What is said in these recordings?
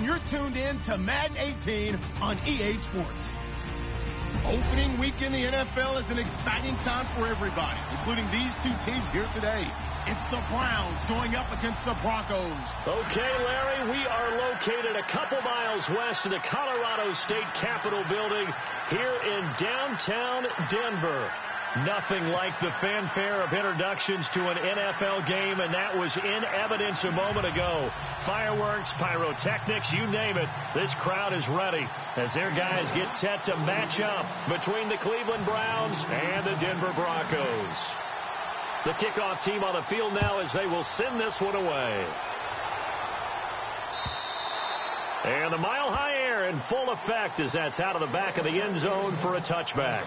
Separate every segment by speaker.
Speaker 1: you're tuned in to Madden 18 on EA Sports. Opening week in the NFL is an exciting time for everybody, including these two teams here today. It's the Browns going up against the Broncos.
Speaker 2: Okay, Larry, we are located a couple miles west of the Colorado State Capitol building here in downtown Denver. Nothing like the fanfare of introductions to an NFL game, and that was in evidence a moment ago. Fireworks, pyrotechnics, you name it. This crowd is ready as their guys get set to match up between the Cleveland Browns and the Denver Broncos. The kickoff team on the field now as they will send this one away. And the mile-high air in full effect as that's out of the back of the end zone for a touchback.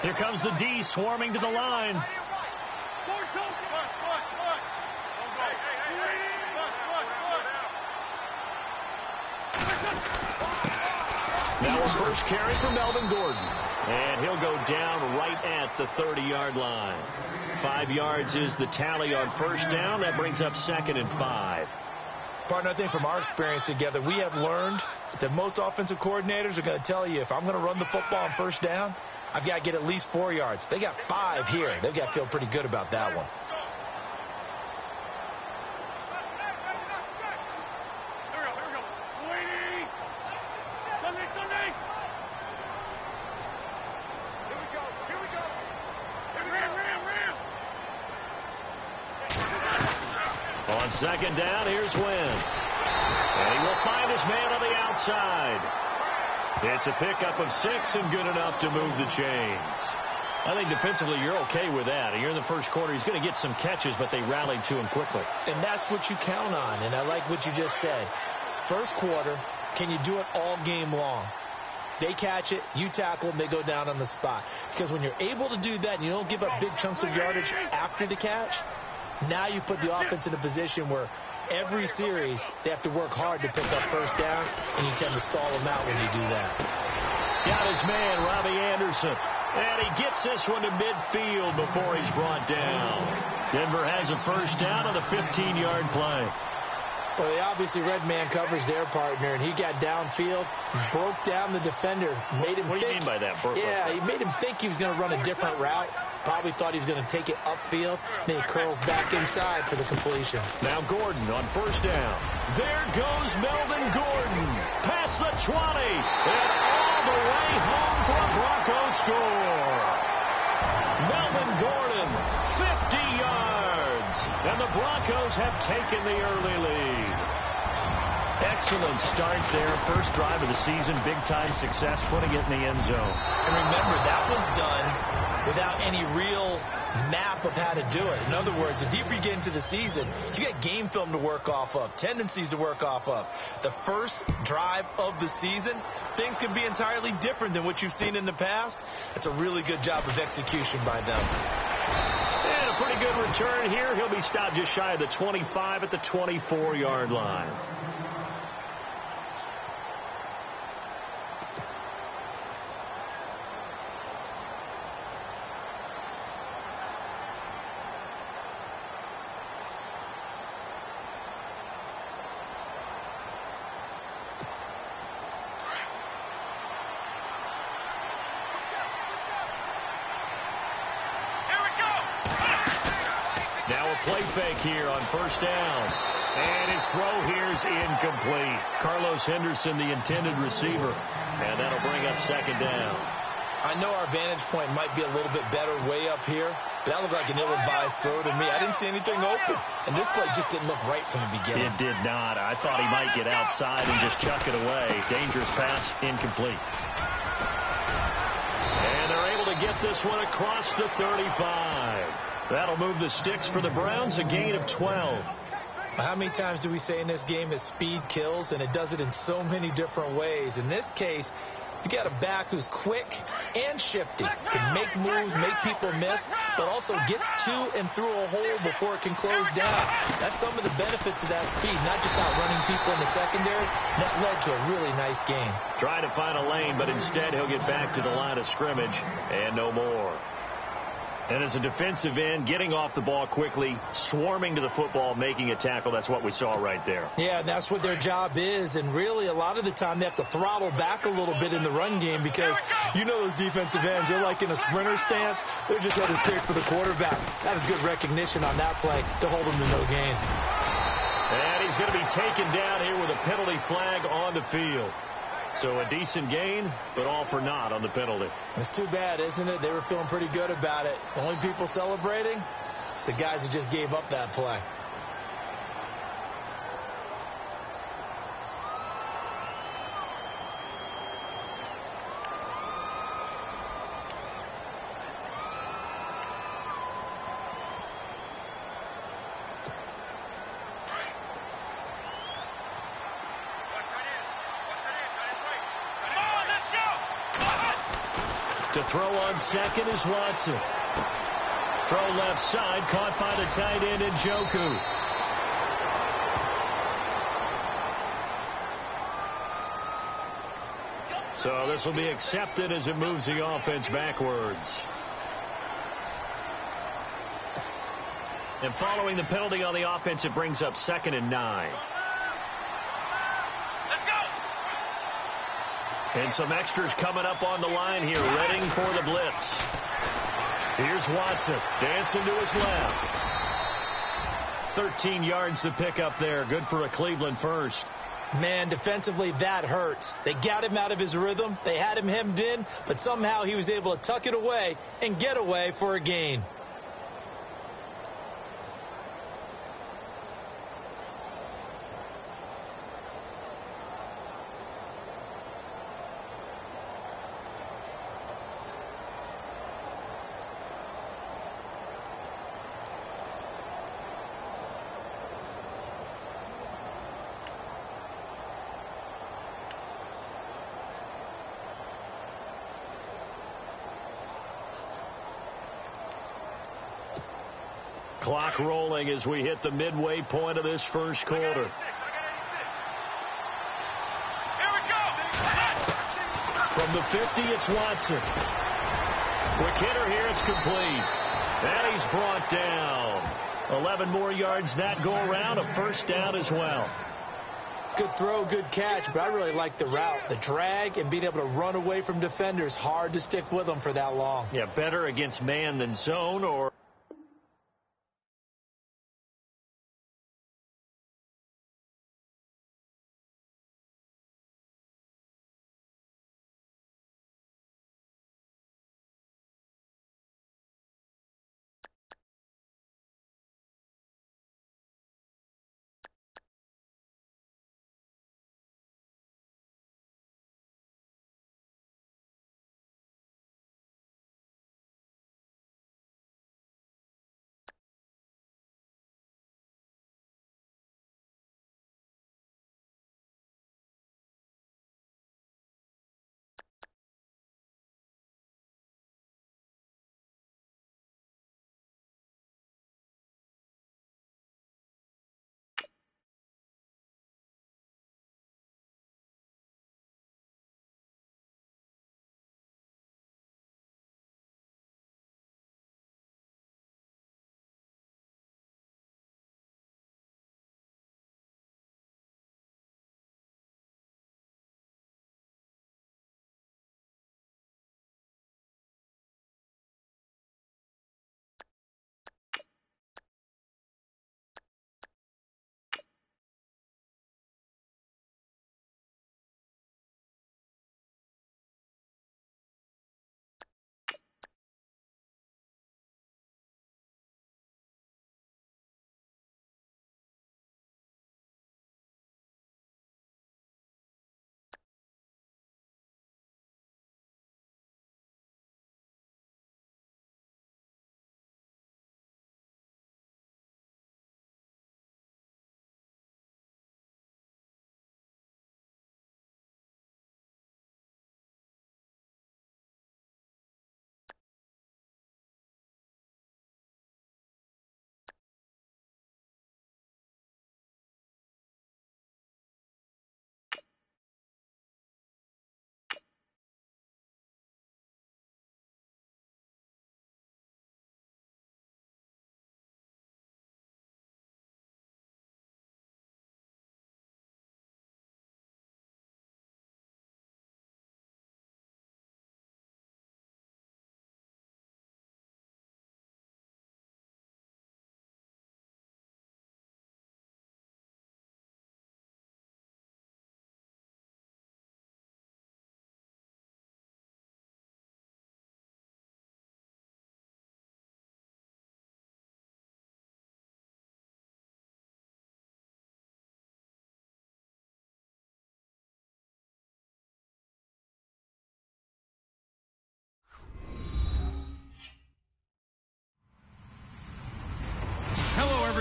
Speaker 2: Here comes the D swarming to the line. Now a first carry for Melvin Gordon. And he'll go down right at the 30-yard line. 5 yards is the tally on first down. That brings up 2nd and 5.
Speaker 3: Partner, I think from our experience together, we have learned that most offensive coordinators are going to tell you, if I'm going to run the football on first down, I've got to get at least 4 yards. They got 5 here. They've got to feel pretty good about that one.
Speaker 2: On second down, here's Wentz. And he will find his man on the outside. It's a pickup of 6 and good enough to move the chains. I think defensively you're okay with that. You're in the first quarter. He's going to get some catches, but they rallied to him quickly.
Speaker 3: And that's what you count on, and I like what you just said. First quarter, can you do it all game long? They catch it, you tackle them, they go down on the spot. Because when you're able to do that and you don't give up big chunks of yardage after the catch, now you put the offense in a position where every series, they have to work hard to pick up first downs, and you tend to stall them out when you do that.
Speaker 2: Got his man, Robbie Anderson. And he gets this one to midfield before he's brought down. Denver has a first down on the 15-yard play.
Speaker 3: Well, they obviously red man covers their partner, and he got downfield, broke down the defender, made him
Speaker 2: What do you mean by that?
Speaker 3: Yeah, he made him think he was going to run a different route. Probably thought he was going to take it upfield. Then he curls back inside for the completion.
Speaker 2: Now Gordon on first down. There goes Melvin Gordon. Past the 20. And all the way home for a Broncos score. Melvin Gordon, 50 yards. And the Broncos have taken the early lead. Excellent start there. First drive of the season. Big-time success, putting it in the end zone.
Speaker 3: And remember, that was done without any real map of how to do it. In other words, the deeper you get into the season, you got game film to work off of, tendencies to work off of. The first drive of the season, things can be entirely different than what you've seen in the past. It's a really good job of execution by them.
Speaker 2: And a pretty good return here. He'll be stopped just shy of the 25 at the 24-yard line. Play fake here on first down. And his throw here is incomplete. Carlos Henderson, the intended receiver. And that'll bring up second down.
Speaker 3: I know our vantage point might be a little bit better way up here, but that looked like an ill-advised throw to me. I didn't see anything open. And this play just didn't look right from the beginning.
Speaker 2: It did not. I thought he might get outside and just chuck it away. Dangerous pass, incomplete. And they're able to get this one across the 35. That'll move the sticks for the Browns, a gain of 12.
Speaker 3: How many times do we say in this game that speed kills, and it does it in so many different ways? In this case, You got a back who's quick and shifty, can make moves, make people miss, but also gets to and through a hole before it can close down. That's some of the benefits of that speed, not just outrunning people in the secondary. That led to a really nice game.
Speaker 2: Trying to find a lane, but instead he'll get back to the line of scrimmage and no more. And as a defensive end, getting off the ball quickly, swarming to the football, making a tackle, that's what we saw right there.
Speaker 3: Yeah, and that's what their job is. And really, a lot of the time, they have to throttle back a little bit in the run game because you know those defensive ends, they're like in a sprinter stance. They're just headed straight for the quarterback. That was good recognition on that play to hold them to no gain.
Speaker 2: And he's going to be taken down here with a penalty flag on the field. So a decent gain, but all for naught on the penalty.
Speaker 3: It's too bad, isn't it? They were feeling pretty good about it. The only people celebrating, the guys who just gave up that play.
Speaker 2: To throw on second is Watson. Throw left side, caught by the tight end Njoku. So this will be accepted as it moves the offense backwards. And following the penalty on the offense, it brings up 2nd and 9. And some extras coming up on the line here, readying for the blitz. Here's Watson, dancing to his left. 13 yards to pick up there. Good for a Cleveland first.
Speaker 3: Man, defensively, that hurts. They got him out of his rhythm. They had him hemmed in, but somehow he was able to tuck it away and get away for a gain.
Speaker 2: Clock rolling as we hit the midway point of this first quarter. From the 50, it's Watson. Quick hitter here, it's complete. And he's brought down. 11 more yards that go around, a first down as well.
Speaker 3: Good throw, good catch, but I really like the route. The drag and being able to run away from defenders, hard to stick with them for that long.
Speaker 2: Yeah, better against man than zone, or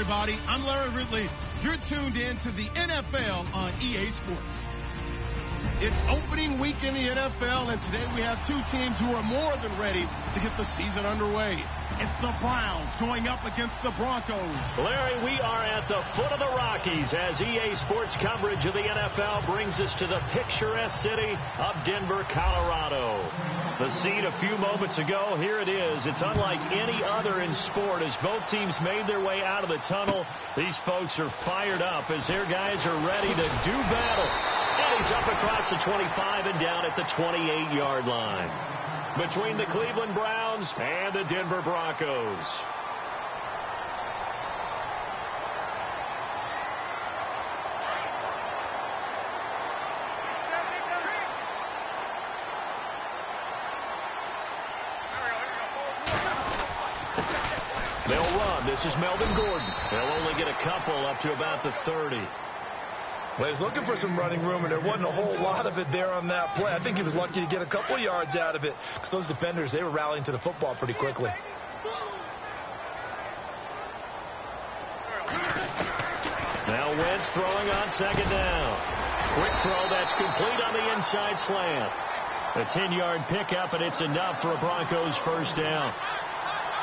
Speaker 1: everybody. I'm Larry Ridley. You're tuned in to the NFL on EA Sports. It's opening week in the NFL, and today we have two teams who are more than ready to get the season underway. It's the Browns going up against the Broncos.
Speaker 2: Larry, we are at the foot of the Rockies as EA Sports coverage of the NFL brings us to the picturesque city of Denver, Colorado. The scene a few moments ago, here it is. It's unlike any other in sport as both teams made their way out of the tunnel. These folks are fired up as their guys are ready to do battle. And he's up across the 25 and down at the 28-yard line. Between the Cleveland Browns and the Denver Broncos. They'll run. This is Melvin Gordon. They'll only get a couple up to about the 30.
Speaker 3: Well, he was looking for some running room, and there wasn't a whole lot of it there on that play. I think he was lucky to get a couple yards out of it because those defenders, they were rallying to the football pretty quickly.
Speaker 2: Now Wentz throwing on second down. Quick throw that's complete on the inside slant. A 10-yard pickup, and it's enough for a Broncos first down.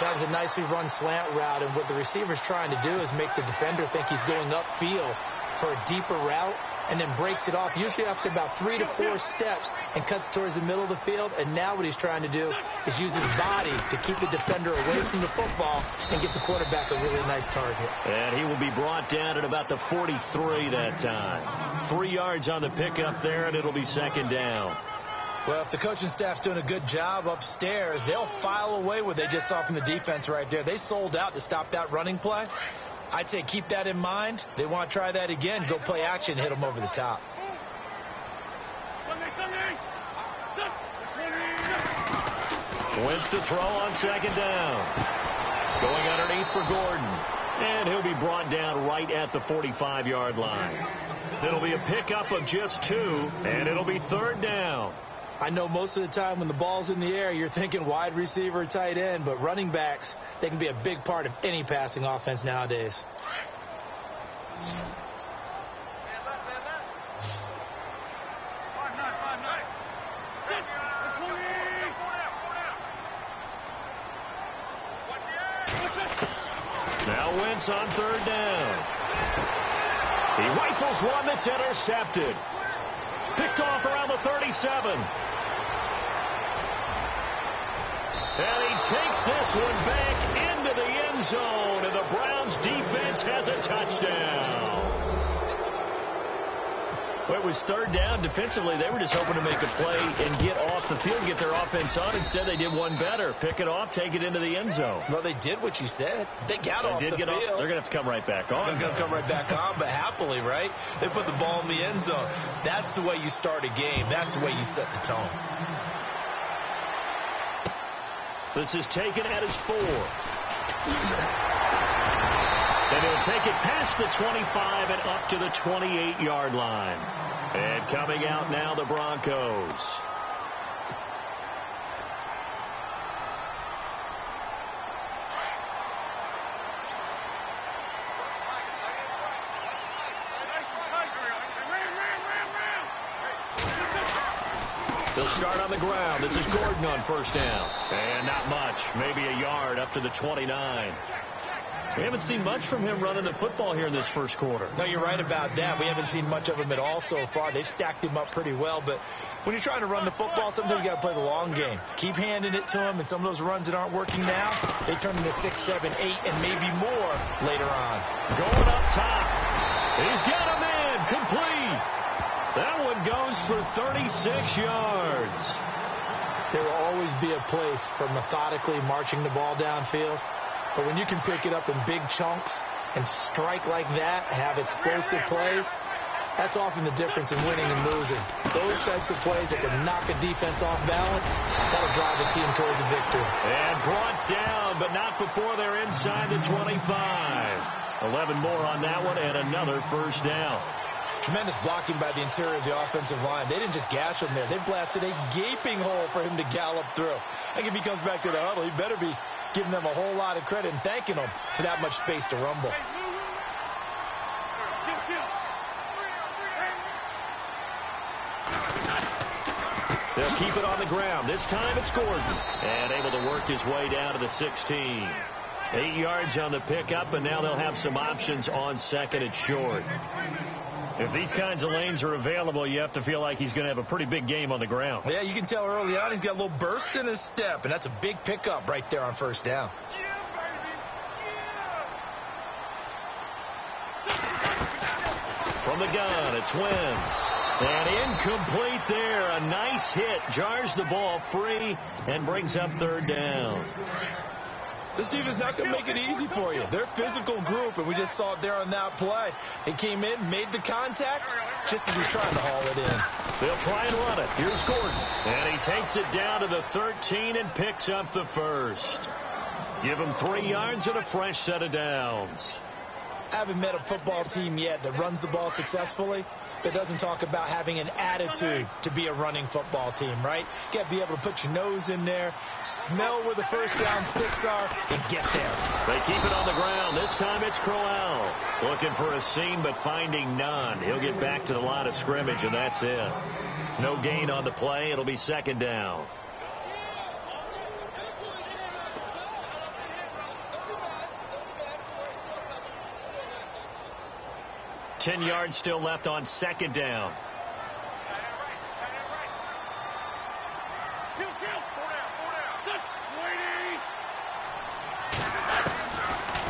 Speaker 3: That was a nicely run slant route, and what the receiver's trying to do is make the defender think he's going upfield for a deeper route, and then breaks it off, usually after about 3 to 4 steps, and cuts towards the middle of the field. And now what he's trying to do is use his body to keep the defender away from the football and get the quarterback a really nice target.
Speaker 2: And he will be brought down at about the 43 that time. 3 yards on the pickup there, and it'll be second down.
Speaker 3: Well, if the coaching staff's doing a good job upstairs, they'll file away what they just saw from the defense right there. They sold out to stop that running play. I'd say keep that in mind. They want to try that again. Go play action, hit them over the top.
Speaker 2: Wentz to throw on second down. Going underneath for Gordon. And he'll be brought down right at the 45-yard line. It'll be a pickup of just 2, and it'll be third down.
Speaker 3: I know most of the time when the ball's in the air, you're thinking wide receiver, tight end, but running backs, they can be a big part of any passing offense nowadays.
Speaker 2: Now Wentz on third down. He rifles one that's intercepted. Picked off around the 37. And he takes this one back into the end zone, and the Browns defense has a touchdown. Well, it was third down. Defensively, they were just hoping to make a play and get off the field, get their offense on. Instead, they did one better. Pick it off, take it into the end zone.
Speaker 3: Well, they did what you said. They got off the field.
Speaker 2: They're going to have to come right back on.
Speaker 3: They're going to come right back on, but happily, right? They put the ball in the end zone. That's the way you start a game. That's the way you set the tone.
Speaker 2: This is taken at his 4. And he'll take it past the 25 and up to the 28-yard line. And coming out now, the Broncos. They'll start on the ground. This is Gordon on first down. And not much. Maybe a yard up to the 29. We haven't seen much from him running the football here in this first quarter.
Speaker 3: No, you're right about that. We haven't seen much of him at all so far. They've stacked him up pretty well. But when you're trying to run the football, sometimes you got to play the long game. Keep handing it to him, and some of those runs that aren't working now, they turn into 6, 7, 8, and maybe more later on.
Speaker 2: Going up top. He's got a man. Complete. That one goes for 36 yards.
Speaker 3: There will always be a place for methodically marching the ball downfield. But when you can pick it up in big chunks and strike like that, have explosive plays, that's often the difference in winning and losing. Those types of plays that can knock a defense off balance, that'll drive a team towards a victory.
Speaker 2: And brought down, but not before they're inside the 25. 11 more on that one, and another first down.
Speaker 3: Tremendous blocking by the interior of the offensive line. They didn't just gash him there. They blasted a gaping hole for him to gallop through. I think if he comes back to the huddle, he better be giving them a whole lot of credit and thanking them for that much space to rumble.
Speaker 2: They'll keep it on the ground. This time it's Gordon. And able to work his way down to the 16. 8 yards on the pickup, and now they'll have some options on second and short. If these kinds of lanes are available, you have to feel like he's going to have a pretty big game on the ground.
Speaker 3: Yeah, you can tell early on he's got a little burst in his step, and that's a big pickup right there on first down.
Speaker 2: From the gun, it's Wentz. And incomplete there. A nice hit. Jars the ball free and brings up third down.
Speaker 3: This team is not going to make it easy for you. They're a physical group, and we just saw it there on that play. He came in, made the contact, just as he's trying to haul it in.
Speaker 2: They'll try and run it. Here's Gordon. And he takes it down to the 13 and picks up the first. Give him 3 yards and a fresh set of downs.
Speaker 3: I haven't met a football team yet that runs the ball successfully that doesn't talk about having an attitude to be a running football team, right? You got to be able to put your nose in there, smell where the first down sticks are, and get there.
Speaker 2: They keep it on the ground. This time it's Crowell. Looking for a seam, but finding none. He'll get back to the line of scrimmage, and that's it. No gain on the play. It'll be second down. Ten yards still left on second down.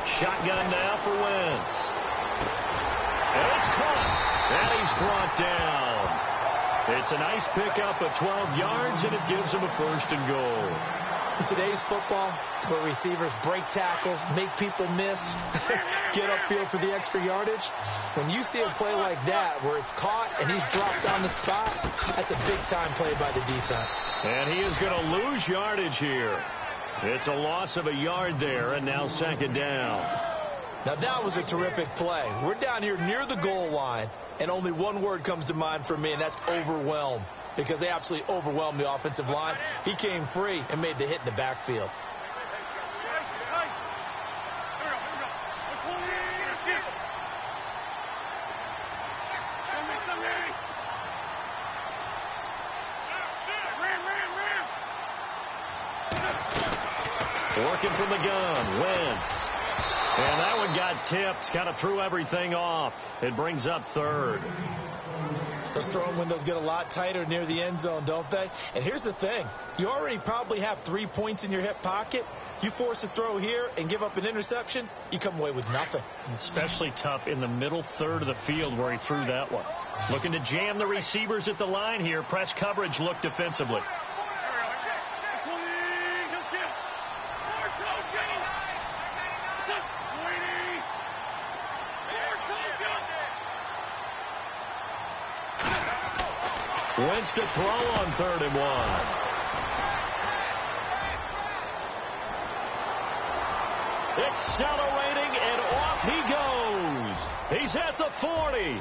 Speaker 2: Shotgun now for Wentz. And it's caught. And he's brought down. It's a nice pickup of 12 yards, and it gives him a first and goal.
Speaker 3: In today's football, where receivers break tackles, make people miss, get upfield for the extra yardage, when you see a play like that where it's caught and he's dropped on the spot, that's a big-time play by the defense.
Speaker 2: And he is going to lose yardage here. It's a loss of a yard there, and now second down.
Speaker 3: Now, that was a terrific play. We're down here near the goal line, and only one word comes to mind for me, and that's overwhelmed, because they absolutely overwhelmed the offensive line. He came free and made the hit in the backfield.
Speaker 2: Working from the gun, Wentz. And that one got tipped, kind of threw everything off. It brings up third.
Speaker 3: Those throwing windows get a lot tighter near the end zone, don't they? And here's the thing. You already probably have 3 points in your hip pocket. You force a throw here and give up an interception, you come away with nothing.
Speaker 2: Especially tough in the middle third of the field where he threw that one. Looking to jam the receivers at the line here. Press coverage look defensively. Wentz to throw on 3rd and 1. Accelerating, and off he goes. He's at the 40,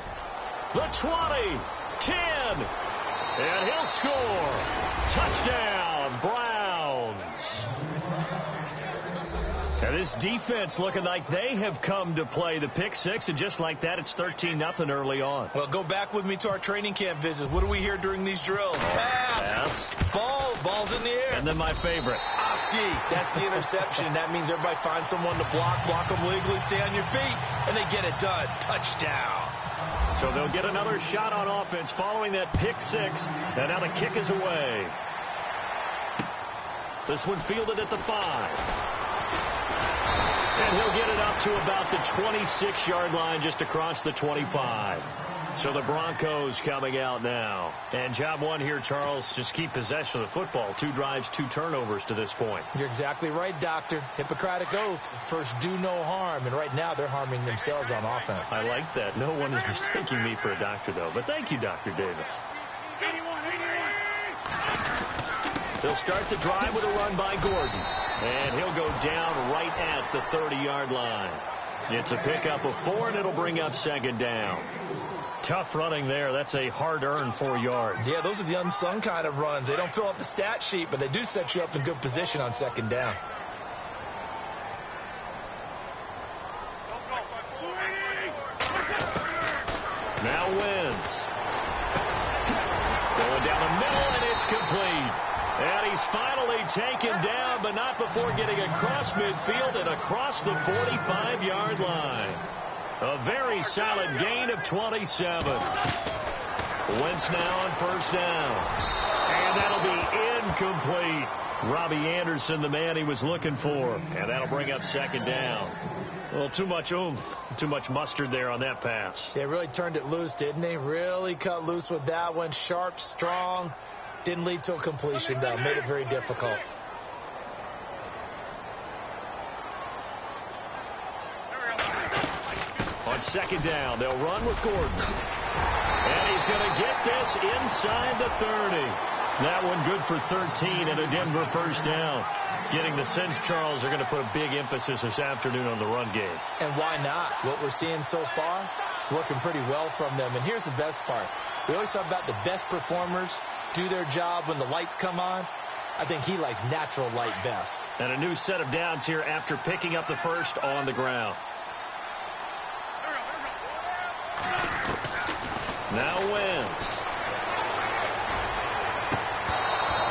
Speaker 2: the 20, 10, and he'll score. Touchdown, Browns. And this defense looking like they have come to play. The pick six, and just like that, it's 13-0 early on.
Speaker 3: Well, go back with me to our training camp visits. What do we hear during these drills? Pass. Ball's in the air.
Speaker 2: And then my favorite.
Speaker 3: Oski. That's the interception. That means everybody finds someone to block them legally, stay on your feet, and they get it done. Touchdown.
Speaker 2: So they'll get another shot on offense following that pick six, and now the kick is away. This one fielded at the 5. And he'll get it up to about the 26-yard line, just across the 25. So the Broncos coming out now. And job one here, Charles, just keep possession of the football. 2 drives, 2 turnovers to this point.
Speaker 3: You're exactly right, Doctor. Hippocratic oath. First, do no harm. And right now, they're harming themselves on offense.
Speaker 2: I like that. No one is mistaking me for a doctor, though. But thank you, Dr. Davis. They'll start the drive with a run by Gordon. And he'll go down right at the 30-yard line. It's a pickup of 4, and it'll bring up second down. Tough running there. That's a hard-earned 4 yards.
Speaker 3: Yeah, those are the unsung kind of runs. They don't fill up the stat sheet, but they do set you up in good position on second down.
Speaker 2: finally taken down, but not before getting across midfield and across the 45-yard line. A very solid gain of 27. Wentz now on first down. And that'll be incomplete. Robbie Anderson, the man he was looking for. And that'll bring up second down. Well, too much oomph, too much mustard there on that pass.
Speaker 3: Yeah, really turned it loose, didn't he? Really cut loose with that one. Sharp, strong. Didn't lead to a completion, though. Made it very difficult.
Speaker 2: On second down, they'll run with Gordon. And he's going to get this inside the 30. That one good for 13 and a Denver first down. Getting the sense Charles are going to put a big emphasis this afternoon on the run game.
Speaker 3: And why not? What we're seeing so far, working pretty well from them. And here's the best part. We always talk about the best performers do their job when the lights come on. I think he likes natural light best.
Speaker 2: And a new set of downs here after picking up the first on the ground. Now Wentz.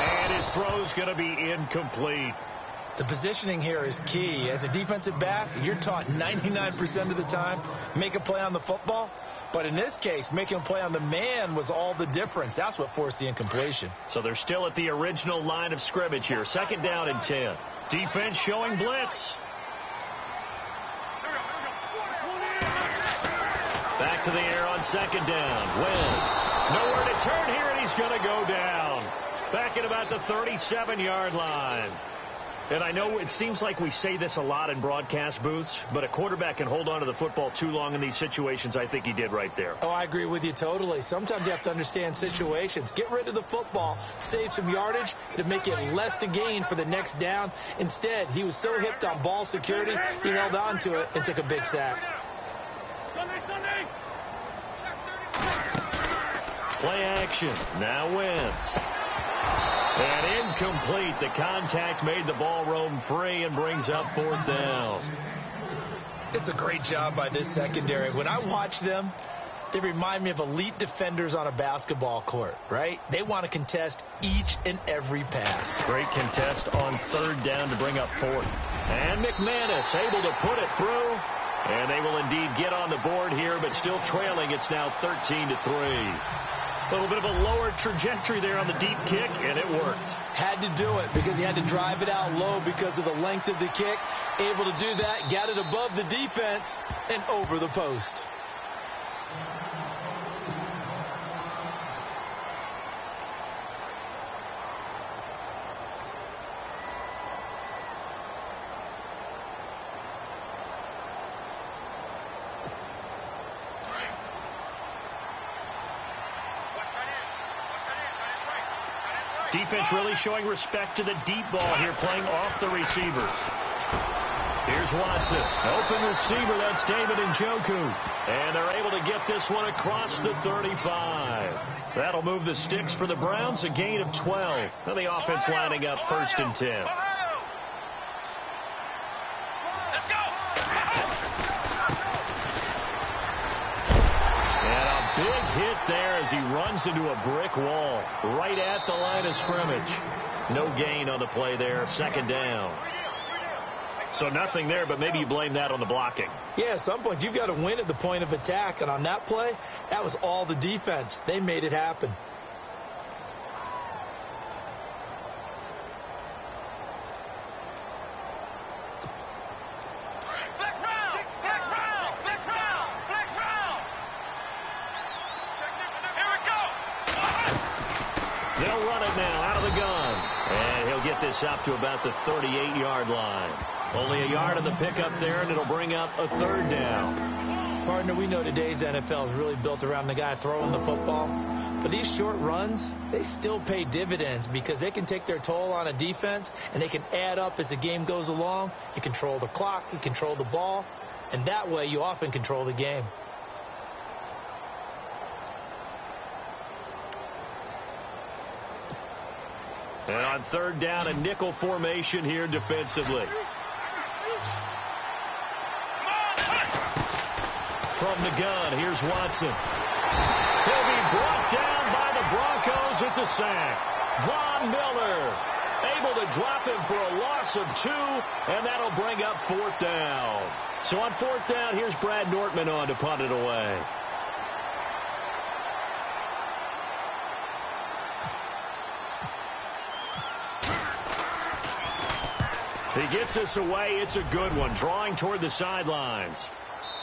Speaker 2: And his throw's going to be incomplete.
Speaker 3: The positioning here is key. As a defensive back, you're taught 99% of the time, make a play on the football. But in this case, making a play on the man was all the difference. That's what forced the incompletion.
Speaker 2: So they're still at the original line of scrimmage here. Second down and 10. Defense showing blitz. Back to the air on second down. Wentz. Nowhere to turn here, and he's going to go down. Back at about the 37-yard line. And I know it seems like we say this a lot in broadcast booths, but a quarterback can hold on to the football too long in these situations. I think he did right there.
Speaker 3: Oh, I agree with you totally. Sometimes you have to understand situations. Get rid of the football, save some yardage to make it less to gain for the next down. Instead, he was so hipped on ball security, he held on to it and took a big sack.
Speaker 2: Play action. Now Wentz. And incomplete. The contact made the ball roam free and brings up fourth down.
Speaker 3: It's a great job by this secondary. When I watch them, they remind me of elite defenders on a basketball court, right? They want to contest each and every pass.
Speaker 2: Great contest on third down to bring up fourth. And McManus able to put it through. And they will indeed get on the board here, but still trailing. It's now 13-3. A little bit of a lower trajectory there on the deep kick, and it worked.
Speaker 3: Had to do it because he had to drive it out low because of the length of the kick. Able to do that, got it above the defense, and over the post.
Speaker 2: Defense really showing respect to the deep ball here, playing off the receivers. Here's Watson. Open receiver, that's David Njoku. And they're able to get this one across the 35. That'll move the sticks for the Browns, a gain of 12. And the offense lining up first and 10. Big hit there as he runs into a brick wall right at the line of scrimmage. No gain on the play there. Second down. So nothing there, but maybe you blame that on the blocking.
Speaker 3: Yeah, at some point you've got to win at the point of attack. And on that play, that was all the defense. They made it happen.
Speaker 2: They'll run it now out of the gun. And he'll get this up to about the 38-yard line. Only a yard of the pickup there, and it'll bring up a third down.
Speaker 3: Partner, we know today's NFL is really built around the guy throwing the football. But these short runs, they still pay dividends because they can take their toll on a defense, and they can add up as the game goes along. You control the clock, you control the ball, and that way you often control the game.
Speaker 2: And on third down, a nickel formation here defensively. From the gun, here's Watson. He'll be brought down by the Broncos. It's a sack. Von Miller Able to drop him for a loss of 2, and that'll bring up 4th down. So on 4th down, here's Brad Nortman on to punt it away. He gets us away. It's a good one, drawing toward the sidelines.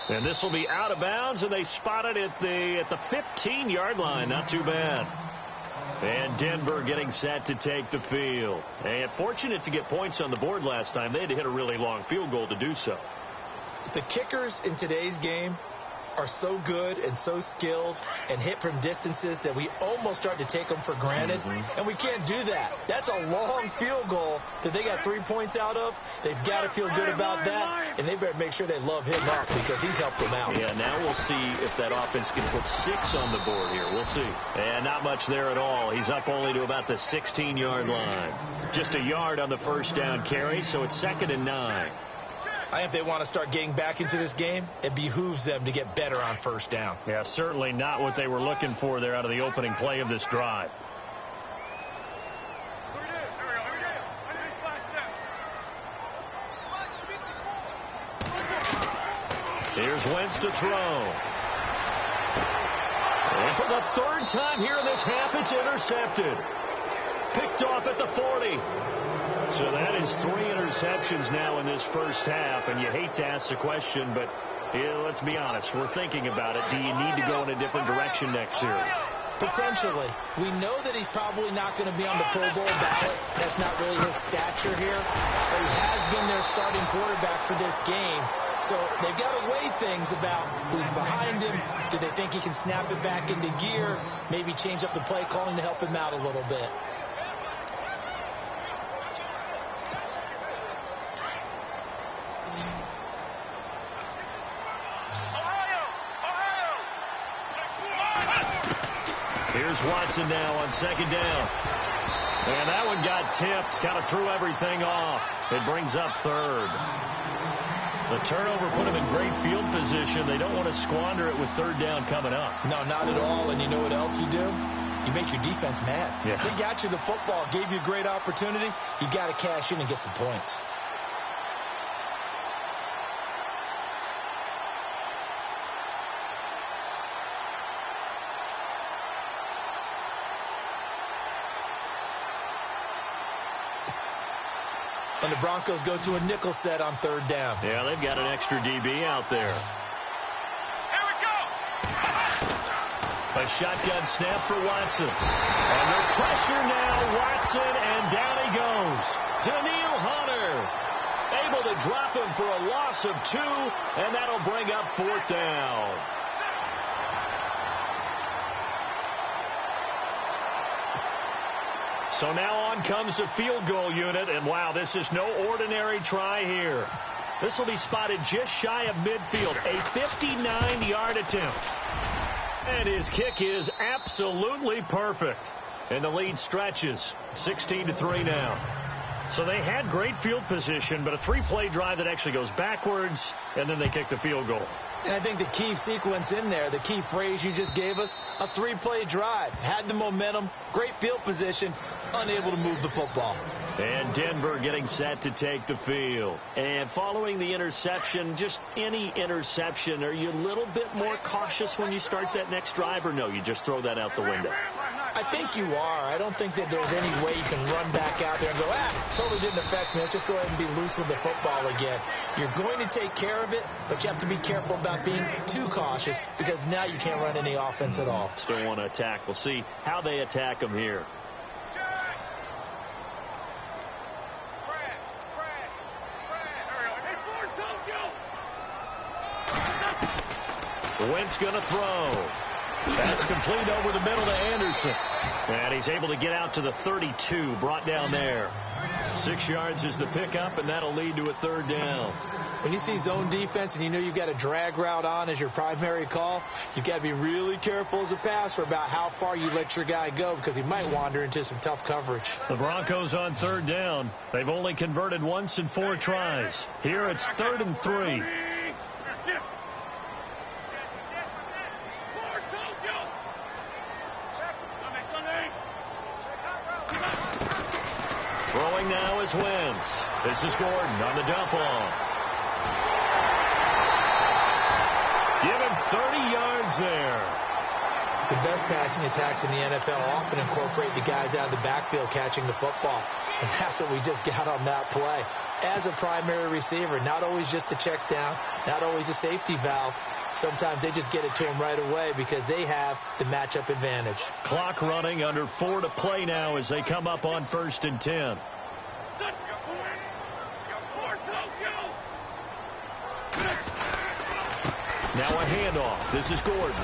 Speaker 2: And this will be out of bounds, and they spot it at the 15-yard line. Not too bad. And Denver getting set to take the field. And fortunate to get points on the board last time. They had to hit a really long field goal to do so.
Speaker 3: The kickers in today's game are so good and so skilled and hit from distances that we almost start to take them for granted. And we can't do that. That's a long field goal that they got 3 points out of. They've got to feel good about that, and they better make sure they love him up because he's helped them out.
Speaker 2: Yeah, now we'll see if that offense can put 6 on the board here. We'll see. And not much there at all. He's up only to about the 16-yard line. Just a yard on the first down carry, so it's 2nd and 9.
Speaker 3: I think if they want to start getting back into this game, it behooves them to get better on first down.
Speaker 2: Yeah, certainly not what they were looking for there out of the opening play of this drive. Here's Wentz to throw. And for the 3rd time here in this half, it's intercepted. Picked off at the 40. So that is 3 interceptions now in this first half, and you hate to ask the question, but let's be honest. We're thinking about it. Do you need to go in a different direction next series?
Speaker 3: Potentially. We know that he's probably not going to be on the Pro Bowl ballot. That's not really his stature here, but he has been their starting quarterback for this game. So they've got to weigh things about who's behind him. Do they think he can snap it back into gear? Maybe change up the play calling to help him out a little bit.
Speaker 2: Here's Watson now on 2nd down. And that one got tipped. Kind of threw everything off. It brings up 3rd. The turnover put them in great field position. They don't want to squander it with 3rd down coming up.
Speaker 3: No, not at all. And you know what else you do? You make your defense mad.
Speaker 2: Yeah.
Speaker 3: They got you the football, gave you a great opportunity. You got to cash in and get some points. And the Broncos go to a nickel set on 3rd down.
Speaker 2: Yeah, they've got an extra DB out there.
Speaker 4: Here we go.
Speaker 2: A shotgun snap for Watson. Under pressure now, Watson, and down he goes. Daniil Hunter able to drop him for a loss of 2, and that'll bring up 4th down. So now on comes the field goal unit, and wow, this is no ordinary try here. This will be spotted just shy of midfield, a 59-yard attempt. And his kick is absolutely perfect. And the lead stretches, 16-3 now. So they had great field position, but a 3-play drive that actually goes backwards, and then they kick the field goal.
Speaker 3: And I think the key sequence in there, the key phrase you just gave us, a 3-play drive. Had the momentum, great field position, unable to move the football.
Speaker 2: And Denver getting set to take the field. And following the interception, just any interception, are you a little bit more cautious when you start that next drive, or no, you just throw that out the window?
Speaker 3: I think you are. I don't think that there's any way you can run back out there and go, totally didn't affect me. Let's just go ahead and be loose with the football again. You're going to take care of it, but you have to be careful about being too cautious because now you can't run any offense at all.
Speaker 2: Still want to attack. We'll see how they attack them here. Wentz going to throw. That's complete over the middle to Anderson. And he's able to get out to the 32, brought down there. 6 yards is the pickup, and that'll lead to a 3rd down.
Speaker 3: When you see zone defense and you know you've got a drag route on as your primary call, you've got to be really careful as a passer about how far you let your guy go because he might wander into some tough coverage.
Speaker 2: The Broncos on 3rd down. They've only converted once in 4 tries. Here it's 3rd and 3. has Wentz. This is Gordon on the dump off. Give him 30 yards there.
Speaker 3: The best passing attacks in the NFL often incorporate the guys out of the backfield catching the football. And that's what we just got on that play. As a primary receiver, not always just a check down, not always a safety valve. Sometimes they just get it to him right away because they have the matchup advantage.
Speaker 2: Clock running, under 4 to play now as they come up on 1st and 10. Now a handoff. This is Gordon.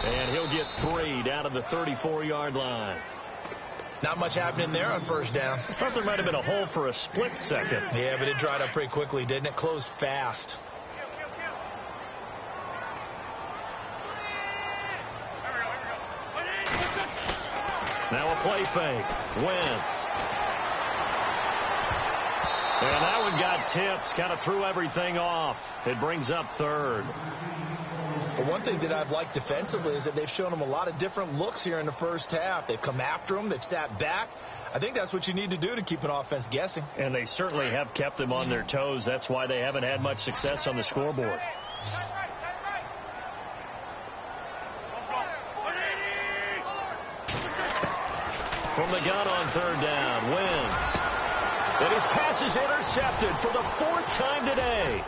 Speaker 2: And he'll get 3 down to the 34-yard line.
Speaker 3: Not much happening there on 1st down.
Speaker 2: I thought there might have been a hole for a split second.
Speaker 3: Yeah, but it dried up pretty quickly, didn't it? Closed fast.
Speaker 2: Now a play fake. Wentz. And that one got tipped. Kind of threw everything off. It brings up 3rd.
Speaker 3: Well, one thing that I've liked defensively is that they've shown them a lot of different looks here in the 1st half. They've come after them. They've sat back. I think that's what you need to do to keep an offense guessing.
Speaker 2: And they certainly have kept them on their toes. That's why they haven't had much success on the scoreboard. From the gun on 3rd down, Wentz. And his pass is intercepted for the 4th time today.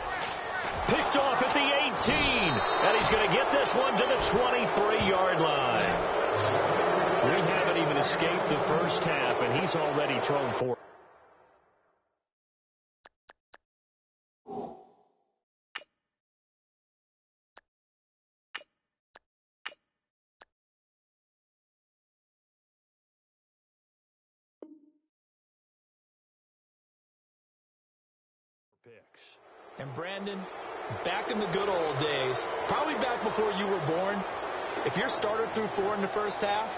Speaker 2: Picked off at the 18. And he's going to get this one to the 23-yard line. We haven't even escaped the 1st half, and he's already thrown 4.
Speaker 3: And Brandon, back in the good old days, probably back before you were born, if your starter threw 4 in the 1st half,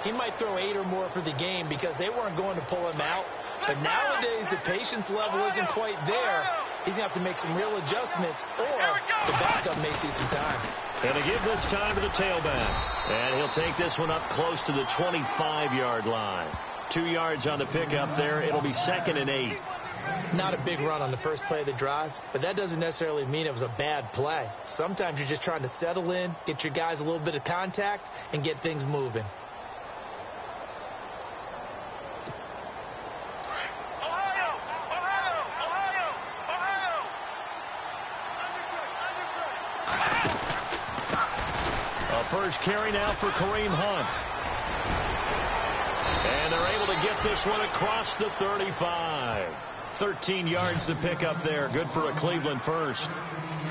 Speaker 3: he might throw 8 or more for the game because they weren't going to pull him out. But nowadays, the patience level isn't quite there. He's going to have to make some real adjustments, or the backup may see some time.
Speaker 2: And to give this time to the tailback. And he'll take this one up close to the 25-yard line. 2 yards on the pickup there. It'll be 2nd and 8.
Speaker 3: Not a big run on the first play of the drive, but that doesn't necessarily mean it was a bad play. Sometimes you're just trying to settle in, get your guys a little bit of contact, and get things moving.
Speaker 2: A first carry now for Kareem Hunt. And they're able to get this one across the 35. 13 yards to pick up there. Good for a Cleveland first.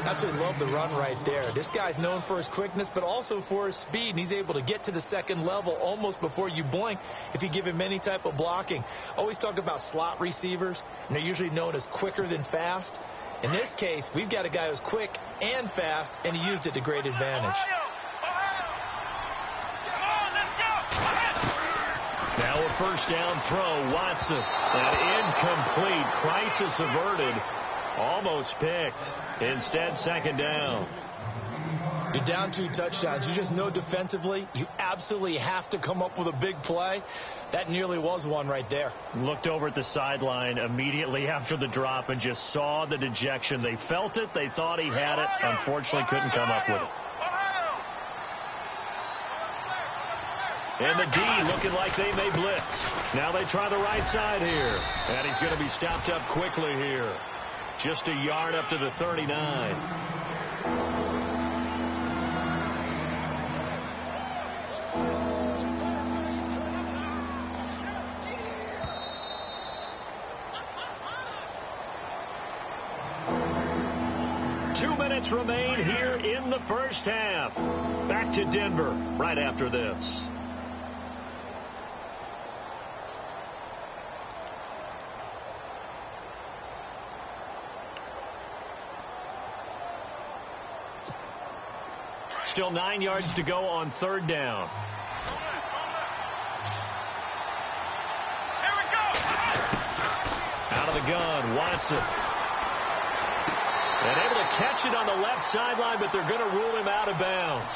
Speaker 3: Absolutely love the run right there. This guy's known for his quickness, but also for his speed. And he's able to get to the 2nd level almost before you blink if you give him any type of blocking. Always talk about slot receivers, and they're usually known as quicker than fast. In this case, we've got a guy who's quick and fast, and he used it to great advantage.
Speaker 2: Now a first down throw. Watson. An incomplete. Crisis averted. Almost picked. Instead, 2nd down.
Speaker 3: You're down 2 touchdowns. You just know defensively you absolutely have to come up with a big play. That nearly was one right there.
Speaker 2: Looked over at the sideline immediately after the drop and just saw the dejection. They felt it. They thought he had it. Unfortunately, couldn't come up with it. And the D looking like they may blitz. Now they try the right side here. And he's going to be stopped up quickly here. Just a yard up to the 39. Remain here in the 1st half. Back to Denver right after this. Still 9 yards to go on 3rd down.
Speaker 4: Here we go.
Speaker 2: Out of the gun, Watson. And able to catch it on the left sideline, but they're going to rule him out of bounds.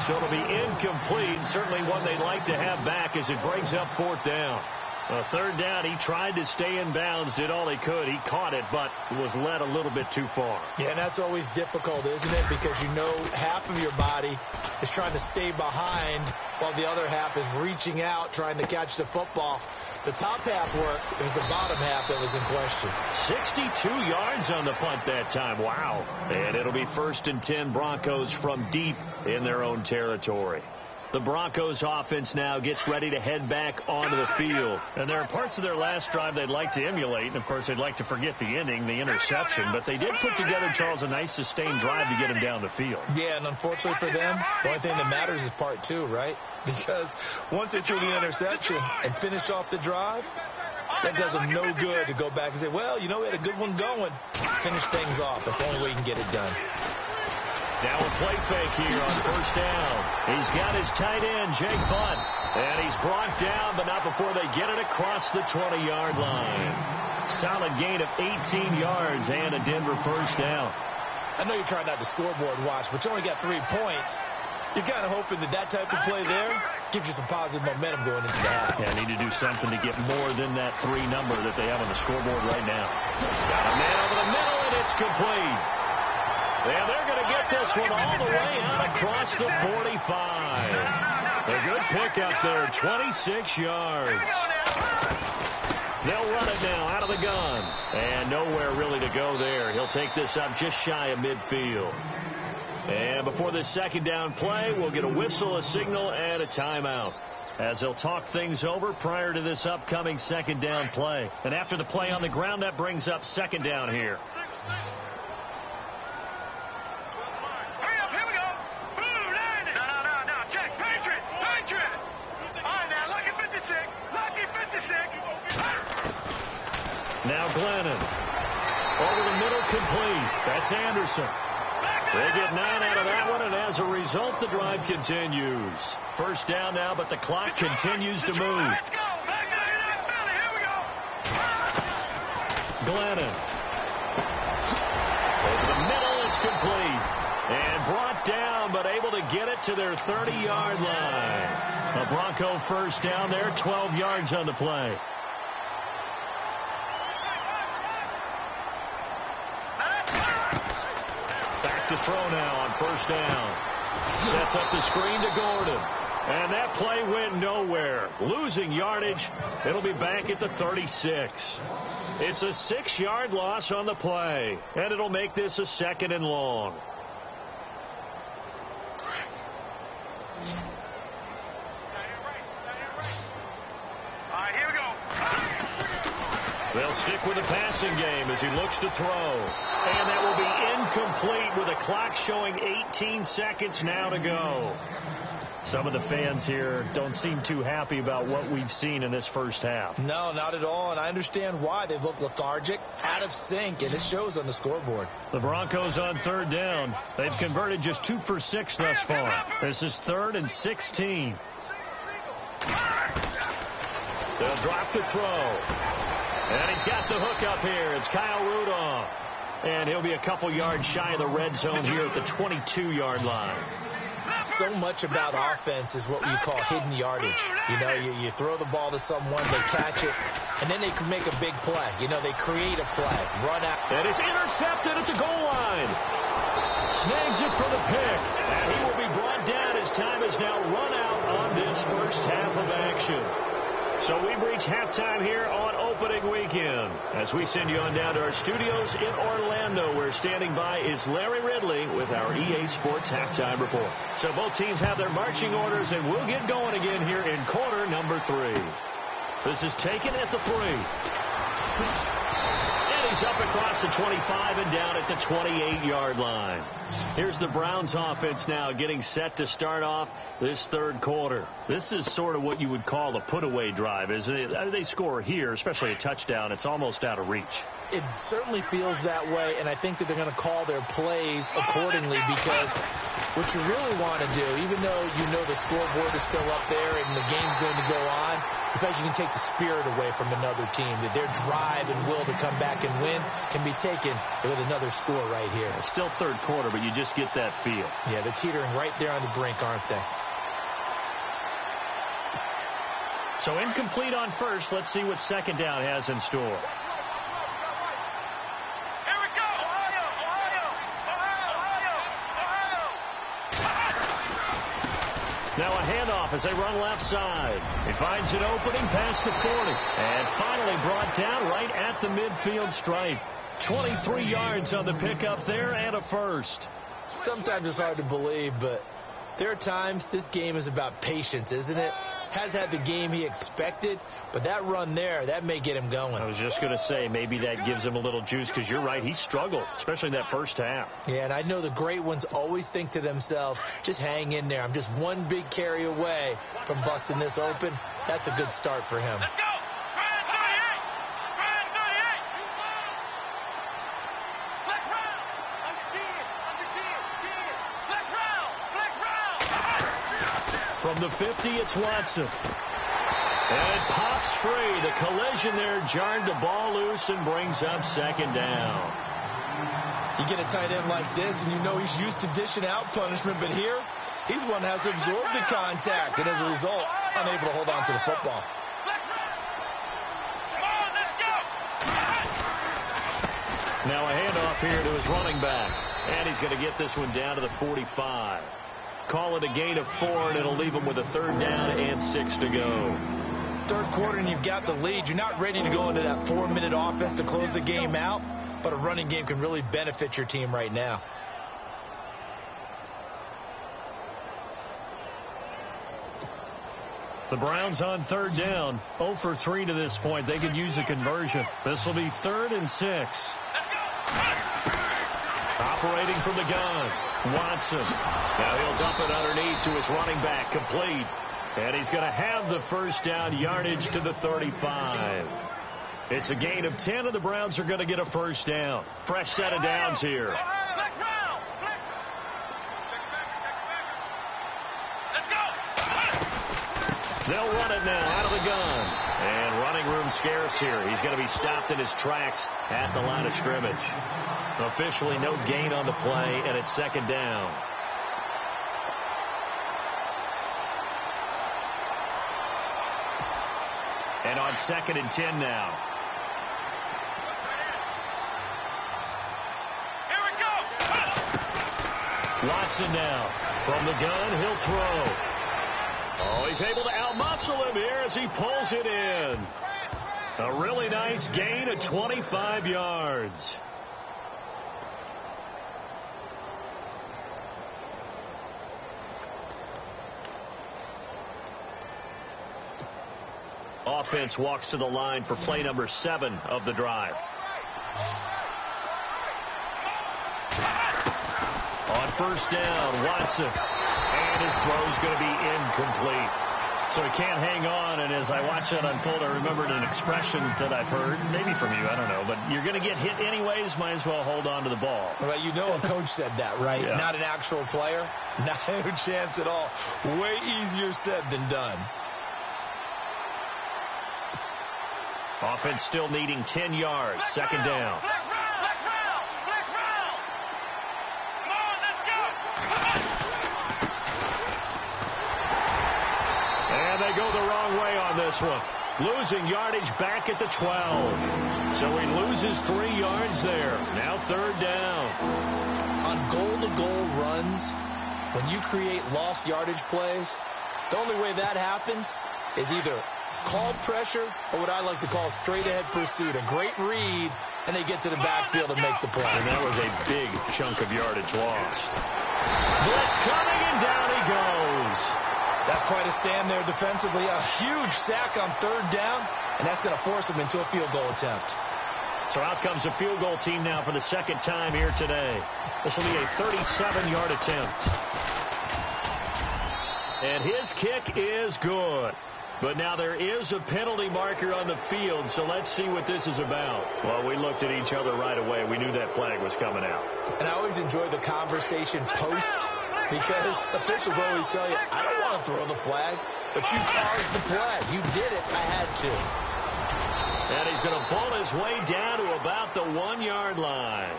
Speaker 2: So it'll be incomplete. Certainly one they'd like to have back as it brings up 4th down. A third down, he tried to stay in bounds, did all he could. He caught it, but was led a little bit too far.
Speaker 3: Yeah, and that's always difficult, isn't it? Because you know half of your body is trying to stay behind while the other half is reaching out, trying to catch the football. The top half worked. It was the bottom half that was in question.
Speaker 2: 62 yards on the punt that time. Wow. And it'll be 1st and 10 Broncos from deep in their own territory. The Broncos offense now gets ready to head back onto the field. And there are parts of their last drive they'd like to emulate. And, of course, they'd like to forget the ending, the interception. But they did put together, Charles, a nice sustained drive to get him down the field.
Speaker 3: Yeah, and unfortunately for them, the only thing that matters is part 2, right? Because once they threw the interception and finished off the drive, that does them no good to go back and say, well, you know, we had a good one going. Finish things off. That's the only way you can get it done.
Speaker 2: Now a play fake here on 1st down. He's got his tight end, Jake Butt. And he's brought down, but not before they get it across the 20-yard line. Solid gain of 18 yards and a Denver 1st down.
Speaker 3: I know you're trying not to scoreboard watch, but you only got 3 points. You're kind of hoping that type of play there gives you some positive momentum going into the half.
Speaker 2: Yeah, need to do something to get more than that 3 number that they have on the scoreboard right now. Got a man over the middle, and it's complete. And they're going to get this one all the way out across the 45. A good pickup there, 26 yards. They'll run it now out of the gun. And nowhere really to go there. He'll take this up just shy of midfield. And before this 2nd down play, we'll get a whistle, a signal, and a timeout, as they'll talk things over prior to this upcoming 2nd down play. And after the play on the ground, that brings up 2nd down here. Now Glennon. Over the middle, complete. That's Anderson. They get 9 out of that one, and as a result, the drive continues. 1st down now, but the clock continues to move.
Speaker 4: Let's go. Back to Philly. Here we go.
Speaker 2: Glennon. Over the middle, it's complete. And brought down, but able to get it to their 30-yard line. A Bronco 1st down there, 12 yards on the play. To throw now on 1st down. Sets up the screen to Gordon. And that play went nowhere. Losing yardage. It'll be back at the 36. It's a 6-yard loss on the play. And it'll make this a 2nd and long.
Speaker 4: All right, here we go.
Speaker 2: They'll stick with the passing game as he looks to throw. And that will be incomplete with a clock showing 18 seconds now to go. Some of the fans here don't seem too happy about what we've seen in this 1st half.
Speaker 3: No, not at all, and I understand why. They've looked lethargic, out of sync, and it shows on the scoreboard.
Speaker 2: The Broncos on 3rd down. They've converted just 2 for 6 thus far. This is 3rd and 16. They'll drop the throw. And he's got the hook up here. It's Kyle Rudolph. And he'll be a couple yards shy of the red zone here at the 22-yard line.
Speaker 3: So much about offense is what you call hidden yardage. You know, you throw the ball to someone, they catch it, and then they can make a big play. You know, they create a play, run out.
Speaker 2: And it's intercepted at the goal line. Snags it for the pick. And he will be brought down as time is now run out on this 1st half of action. So we've reached halftime here on opening weekend. As we send you on down to our studios in Orlando, where standing by is Larry Ridley with our EA Sports Halftime Report. So both teams have their marching orders, and we'll get going again here in quarter number 3. This is taken at the 3. And he's up across the 25 and down at the 28-yard line. Here's the Browns offense now getting set to start off this 3rd quarter. This is sort of what you would call a put-away drive, isn't it? They score here, especially a touchdown. It's almost out of reach.
Speaker 3: It certainly feels that way, and I think that they're going to call their plays accordingly, because what you really want to do, even though you know the scoreboard is still up there and the game's going to go on, in fact, you can take the spirit away from another team. That their drive and will to come back and win can be taken with another score right here.
Speaker 2: It's still 3rd quarter, but you just get that feel.
Speaker 3: Yeah, they're teetering right there on the brink, aren't they?
Speaker 2: So incomplete on first. Let's see what second down has in store.
Speaker 4: Here we go. Ohio.
Speaker 2: Now a handoff as they run left side. He finds an opening past the 40. And finally brought down right at the midfield stripe. 23 yards on the pickup there and a first.
Speaker 3: Sometimes it's hard to believe, but there are times this game is about patience, isn't it? Has had the game he expected, but that run there, that may get him going.
Speaker 2: I was just going to say, maybe that gives him a little juice, because you're right, he struggled, especially in that first half.
Speaker 3: Yeah, and I know the great ones always think to themselves, just hang in there. I'm just one big carry away from busting this open. That's a good start for him.
Speaker 4: Let's go.
Speaker 2: From the 50, it's Watson. And it pops free. The collision there jarred the ball loose and brings up second down.
Speaker 3: You get a tight end like this, and you know he's used to dishing out punishment, but here, he's one that has to absorb the contact, and as a result, unable to hold on to the football.
Speaker 2: Now a handoff here to his running back. And he's going to get this one down to the 45. Call it a gain of 4, and it'll leave him with a third down and 6 to go.
Speaker 3: Third quarter, and you've got the lead. You're not ready to go into that 4-minute offense to close the game out, but a running game can really benefit your team right now.
Speaker 2: The Browns on third down. 0 for 3 to this point. They could use a conversion. This will be 3rd and 6. Operating from the gun, Watson. Now he'll dump it underneath to his running back, complete. And he's going to have the first down, yardage to the 35. It's a gain of 10, and the Browns are going to get a first down. Fresh set of downs here. They'll run it now out of the gun. And running room scarce here. He's going to be stopped in his tracks at the line of scrimmage. Officially no gain on the play, and it's second down. And on 2nd and 10 now.
Speaker 4: Here we go.
Speaker 2: Watson now. From the gun, he'll throw. Oh, he's able to outmuscle him here as he pulls it in. A really nice gain of 25 yards. Offense walks to the line for play number 7 of the drive. On first down, Watson. And his throw's going to be incomplete. So he can't hang on, and as I watch that unfold, I remembered an expression that I've heard, maybe from you, I don't know, but you're going to get hit anyways, might as well hold on to the ball.
Speaker 3: Well, you know a coach said that, right?
Speaker 2: Yeah.
Speaker 3: Not an actual player. No chance at all. Way easier said than done.
Speaker 2: Offense still needing 10 yards, second down. And they go the wrong way on this one. Losing yardage back at the 12. So he loses 3 yards there. Now third down.
Speaker 3: On goal-to-goal runs, when you create lost yardage plays, the only way that happens is either called pressure or what I like to call straight-ahead pursuit. A great read, and they get to the backfield and make the play.
Speaker 2: And that was a big chunk of yardage lost. Blitz coming, and down he goes.
Speaker 3: That's quite a stand there defensively. A huge sack on third down, and that's going to force him into a field goal attempt.
Speaker 2: So out comes a field goal team now for the second time here today. This will be a 37-yard attempt. And his kick is good. But now there is a penalty marker on the field, so let's see what this is about. Well, we looked at each other right away. We knew that flag was coming out.
Speaker 3: And I always enjoy the conversation post, because officials always tell you, I don't want to throw the flag, but you caused the play. You did it. I had to.
Speaker 2: And he's going to pull his way down to about the 1-yard line.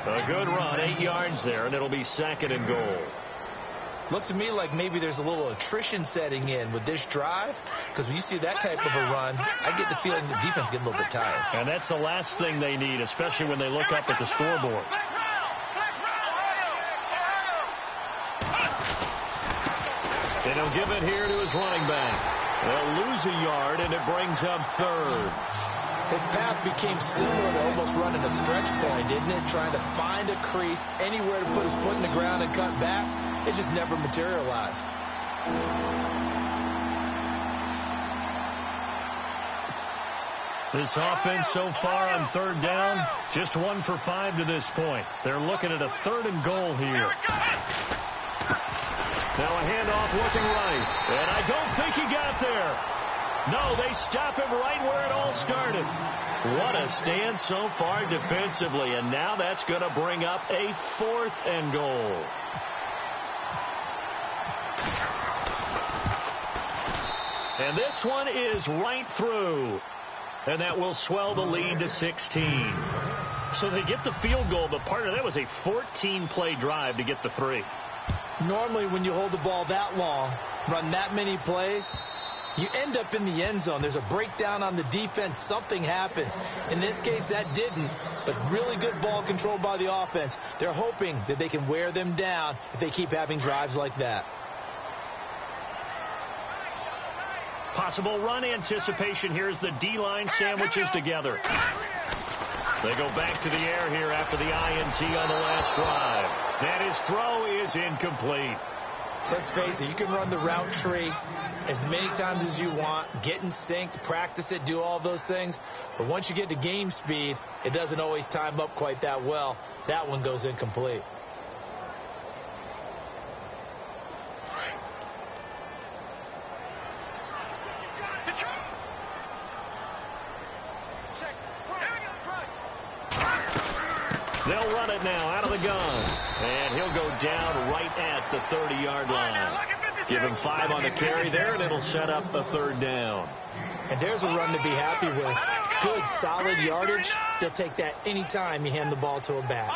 Speaker 2: A good run, 8 yards there, and it'll be second and goal.
Speaker 3: Looks to me like maybe there's a little attrition setting in with this drive, because when you see that type of a run, I get the feeling the defense getting a little bit tired.
Speaker 2: And that's the last thing they need, especially when they look up at the scoreboard. And he'll give it here to his running back. They'll lose a yard, and it brings up third.
Speaker 3: His path became similar to almost running a stretch point, didn't it? Trying to find a crease, anywhere to put his foot in the ground and cut back. It just never materialized.
Speaker 2: This offense so far on third down, just 1 for 5 to this point. They're looking at a 3rd and goal here. Now a handoff looking right. And I don't think he got there. No, they stop him right where it all started. What a stand so far defensively. And now that's going to bring up a 4th and goal. And this one is right through. And that will swell the lead to 16. So they get the field goal, but part of that was a 14-play drive to get the 3.
Speaker 3: Normally when you hold the ball that long, run that many plays, you end up in the end zone. There's a breakdown on the defense. Something happens. In this case, that didn't, but really good ball control by the offense. They're hoping that they can wear them down if they keep having drives like that.
Speaker 2: Possible run anticipation here as the D-line sandwiches together. They go back to the air here after the INT on the last drive. And his throw is incomplete.
Speaker 3: Let's face it, you can run the route tree as many times as you want, get in sync, practice it, do all those things. But once you get to game speed, it doesn't always time up quite that well. That one goes incomplete.
Speaker 2: They'll run it now out of the gun. And he'll go down right at the 30-yard line. Give him 5 on the carry there, and it'll set up a 3rd down.
Speaker 3: And there's a run to be happy with. Good, solid yardage. They'll take that any time you hand the ball to a back.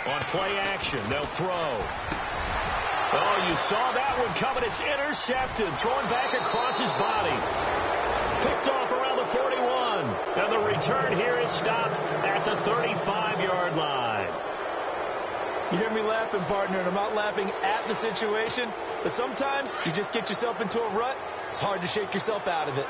Speaker 2: On play action, they'll throw. Oh, you saw that one coming. It's intercepted. Thrown back across his body. Picked off around the 41. And the return here is stopped at the 35-yard line.
Speaker 3: You hear me laughing, partner, and I'm not laughing at the situation, but sometimes you just get yourself into a rut. It's hard to shake yourself out of it.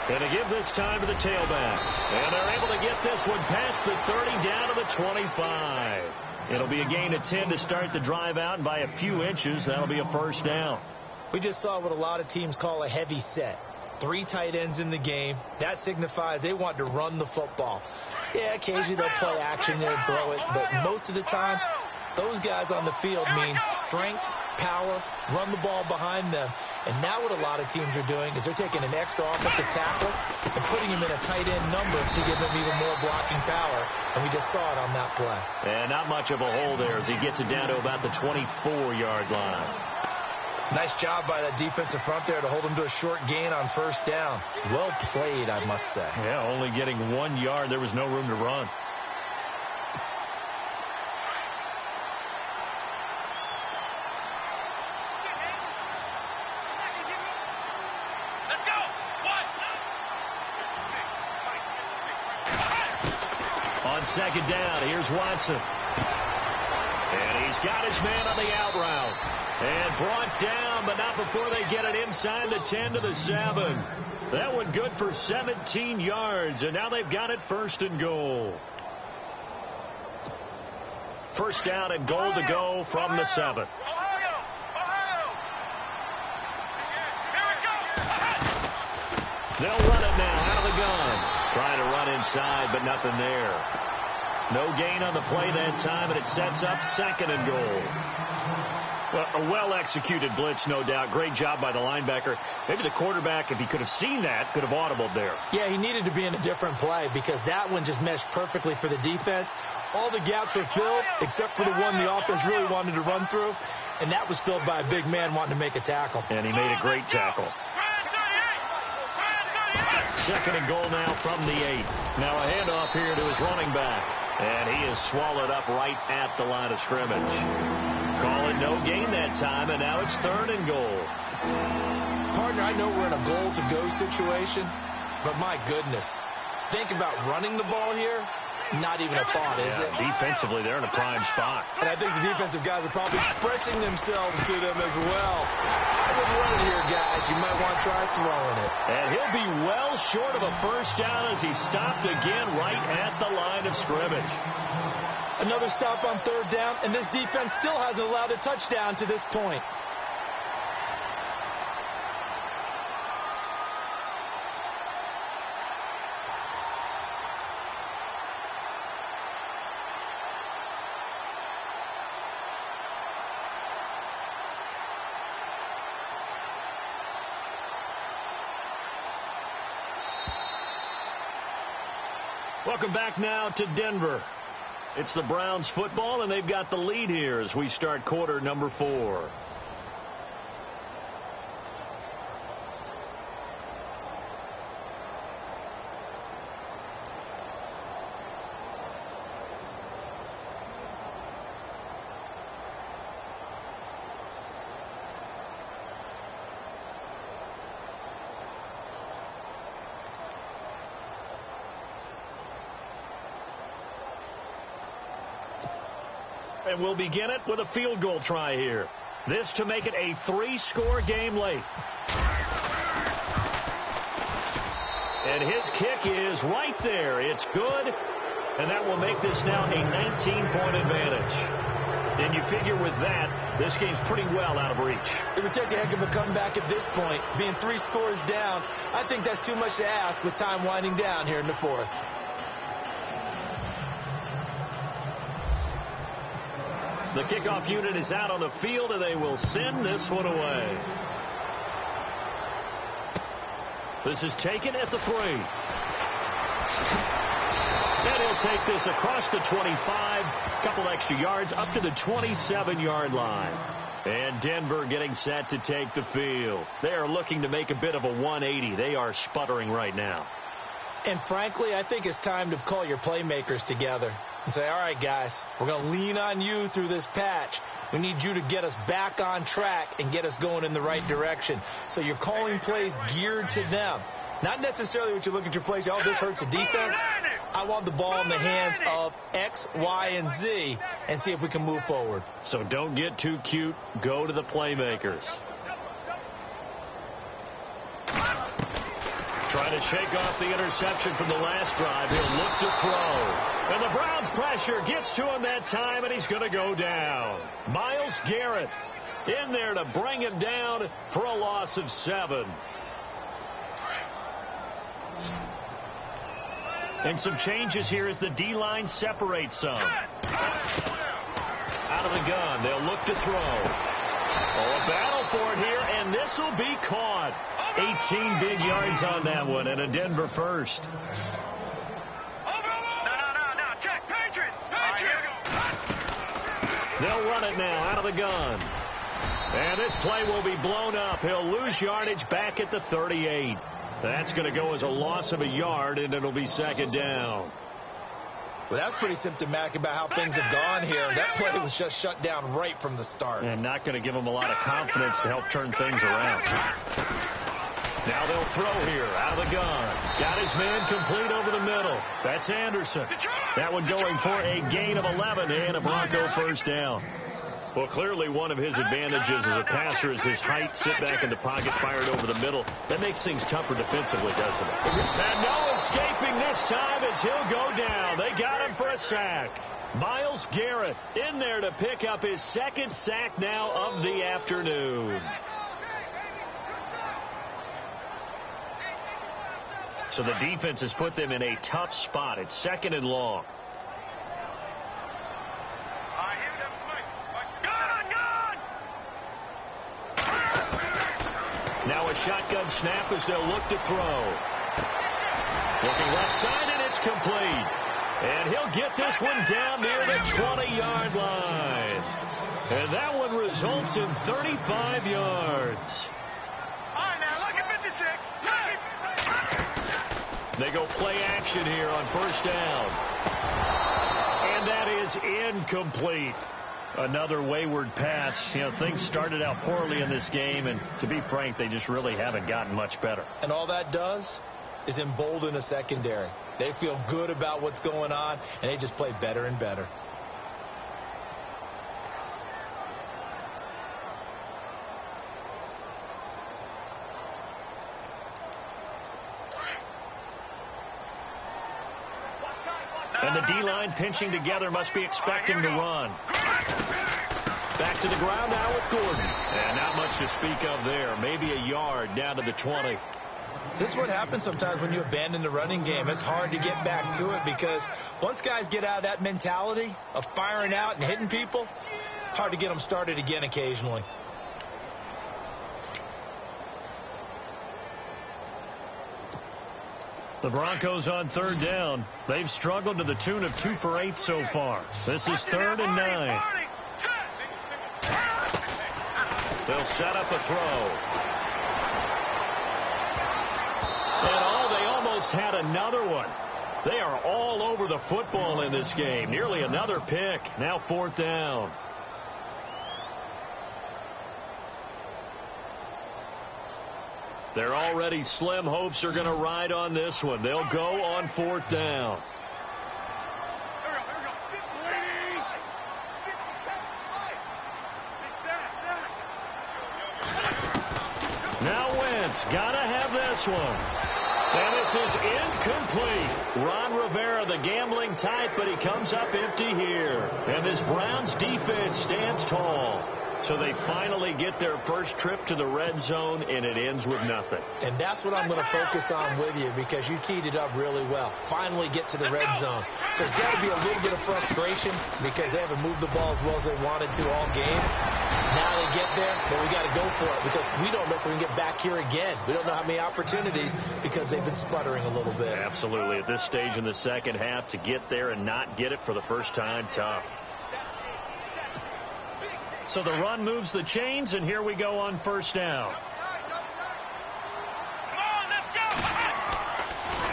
Speaker 2: And to give this time to the tailback. And they're able to get this one past the 30 down to the 25. It'll be a gain of 10 to start the drive out, and by a few inches, that'll be a 1st down.
Speaker 3: We just saw what a lot of teams call a heavy set. 3 tight ends in the game. That signifies they want to run the football. Yeah, occasionally they'll play action and throw it, but most of the time, those guys on the field means strength, power, run the ball behind them. And now what a lot of teams are doing is they're taking an extra offensive tackle and putting him in a tight end number to give him even more blocking power. And we just saw it on that play.
Speaker 2: And not much of a hole there as he gets it down to about the 24-yard line.
Speaker 3: Nice job by that defensive front there to hold him to a short gain on 1st down. Well played, I must say.
Speaker 2: Yeah, only getting 1 yard. There was no room to run. On 2nd down, here's Watson. And he's got his man on the out route. And brought down, but not before they get it inside the 10 to the 7. That one good for 17 yards, and now they've got it 1st and goal. 1st down and goal to go from the 7. They'll run it now out of the gun. Trying to run inside, but nothing there. No gain on the play that time, and it sets up 2nd and goal. Well, a well-executed blitz, no doubt. Great job by the linebacker. Maybe the quarterback, if he could have seen that, could have audibled there.
Speaker 3: Yeah, he needed to be in a different play because that one just meshed perfectly for the defense. All the gaps were filled except for the one the offense really wanted to run through, and that was filled by a big man wanting to make a tackle.
Speaker 2: And he made a great tackle. Second and goal now from the 8. Now a handoff here to his running back. And he is swallowed up right at the line of scrimmage. Call it no gain that time, and now it's third and goal.
Speaker 3: Partner, I know we're in a goal-to-go situation, but my goodness, think about running the ball here. Not even a thought, is it?
Speaker 2: Defensively, they're in a prime spot.
Speaker 3: And I think the defensive guys are probably expressing themselves to them as well. I would run it here, guys. You might want to try throwing it.
Speaker 2: And he'll be well short of a first down as he stopped again right at the line of scrimmage.
Speaker 3: Another stop on third down, and this defense still hasn't allowed a touchdown to this point.
Speaker 2: Welcome back now to Denver. It's the Browns football, and they've got the lead here as we start quarter number 4. And we'll begin it with a field goal try here. This to make it a 3-score game late. And his kick is right there. It's good. And that will make this now a 19-point advantage. And you figure with that, this game's pretty well out of reach.
Speaker 3: It would take a heck of a comeback at this point. Being 3 scores down, I think that's too much to ask with time winding down here in the 4th.
Speaker 2: The kickoff unit is out on the field, and they will send this one away. This is taken at the 3. And he'll take this across the 25, a couple extra yards, up to the 27-yard line. And Denver getting set to take the field. They are looking to make a bit of a 180. They are sputtering right now.
Speaker 3: And frankly, I think it's time to call your playmakers together and say, all right, guys, we're going to lean on you through this patch. We need you to get us back on track and get us going in the right direction. So you're calling plays geared to them. Not necessarily what you look at your plays, oh, this hurts the defense. I want the ball in the hands of X, Y, and Z and see if we can move forward.
Speaker 2: So don't get too cute. Go to the playmakers. Trying to shake off the interception from the last drive. He'll look to throw. And the Browns pressure gets to him that time, and he's going to go down. Myles Garrett in there to bring him down for a loss of 7. And some changes here as the D-line separates some. Out of the gun, they'll look to throw. Oh, a battle for it here, and this will be caught. 18 big yards on that one, and a Denver first.
Speaker 4: No, check, Patriot.
Speaker 2: They'll run it now out of the gun. And this play will be blown up. He'll lose yardage back at the 38. That's going to go as a loss of a yard, and it'll be second down.
Speaker 3: Well, that's pretty symptomatic about how things have gone here. That play was just shut down right from the start.
Speaker 2: And not going to give him a lot of confidence to help turn things around. Now they'll throw here out of the gun. Got his man complete over the middle. That's Anderson. That one going for a gain of 11 and a Bronco first down. Well, clearly one of his advantages as a passer is his height, sit back in the pocket, fired over the middle. That makes things tougher defensively, doesn't it? And no escaping this time as he'll go down. They got him for a sack. Myles Garrett in there to pick up his second sack now of the afternoon. So the defense has put them in a tough spot. It's second and long. Now a shotgun snap as they'll look to throw. Looking left side, and it's complete. And he'll get this one down near the 20-yard line. And that one results in 35 yards.
Speaker 4: All right, now look at 56.
Speaker 2: They go play action here on first down. And that is incomplete. Another wayward pass. You know, things started out poorly in this game, and to be frank, they just really haven't gotten much better.
Speaker 3: And all that does is embolden a secondary. They feel good about what's going on, and they just play better and better.
Speaker 2: And the D-line pinching together must be expecting to run. Back to the ground now with Gordon. And not much to speak of there. Maybe a yard down to the 20.
Speaker 3: This is what happens sometimes when you abandon the running game. It's hard to get back to it because once guys get out of that mentality of firing out and hitting people, hard to get them started again occasionally.
Speaker 2: The Broncos on third down. They've struggled to the tune of 2 for 8 so far. This is 3rd and 9. They'll set up a throw. And they almost had another one. They are all over the football in this game. Nearly another pick. Now 4th down. Their already slim hopes are going to ride on this one. They'll go on 4th down. Now Wentz got to have this one. And this is incomplete. Ron Rivera, the gambling type, but he comes up empty here. And this Browns defense stands tall. So they finally get their first trip to the red zone, and it ends with nothing.
Speaker 3: And that's what I'm going to focus on with you because you teed it up really well. Finally get to the red zone. So there's got to be a little bit of frustration because they haven't moved the ball as well as they wanted to all game. Now they get there, but we got to go for it because we don't know if we can get back here again. We don't know how many opportunities because they've been sputtering a little bit.
Speaker 2: Absolutely. At this stage in the second half, to get there and not get it for the first time, tough. So the run moves the chains, and here we go on first down.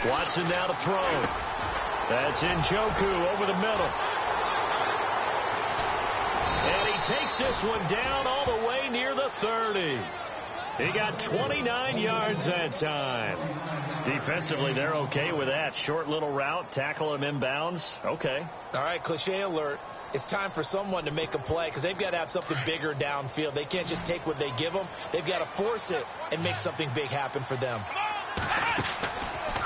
Speaker 2: Watson now to throw. That's Njoku over the middle. And he takes this one down all the way near the 30. He got 29 yards that time. Defensively, they're okay with that. Short little route, tackle him inbounds. Okay.
Speaker 3: All right, cliche alert. It's time for someone to make a play because they've got to have something bigger downfield. They can't just take what they give them. They've got to force it and make something big happen for them.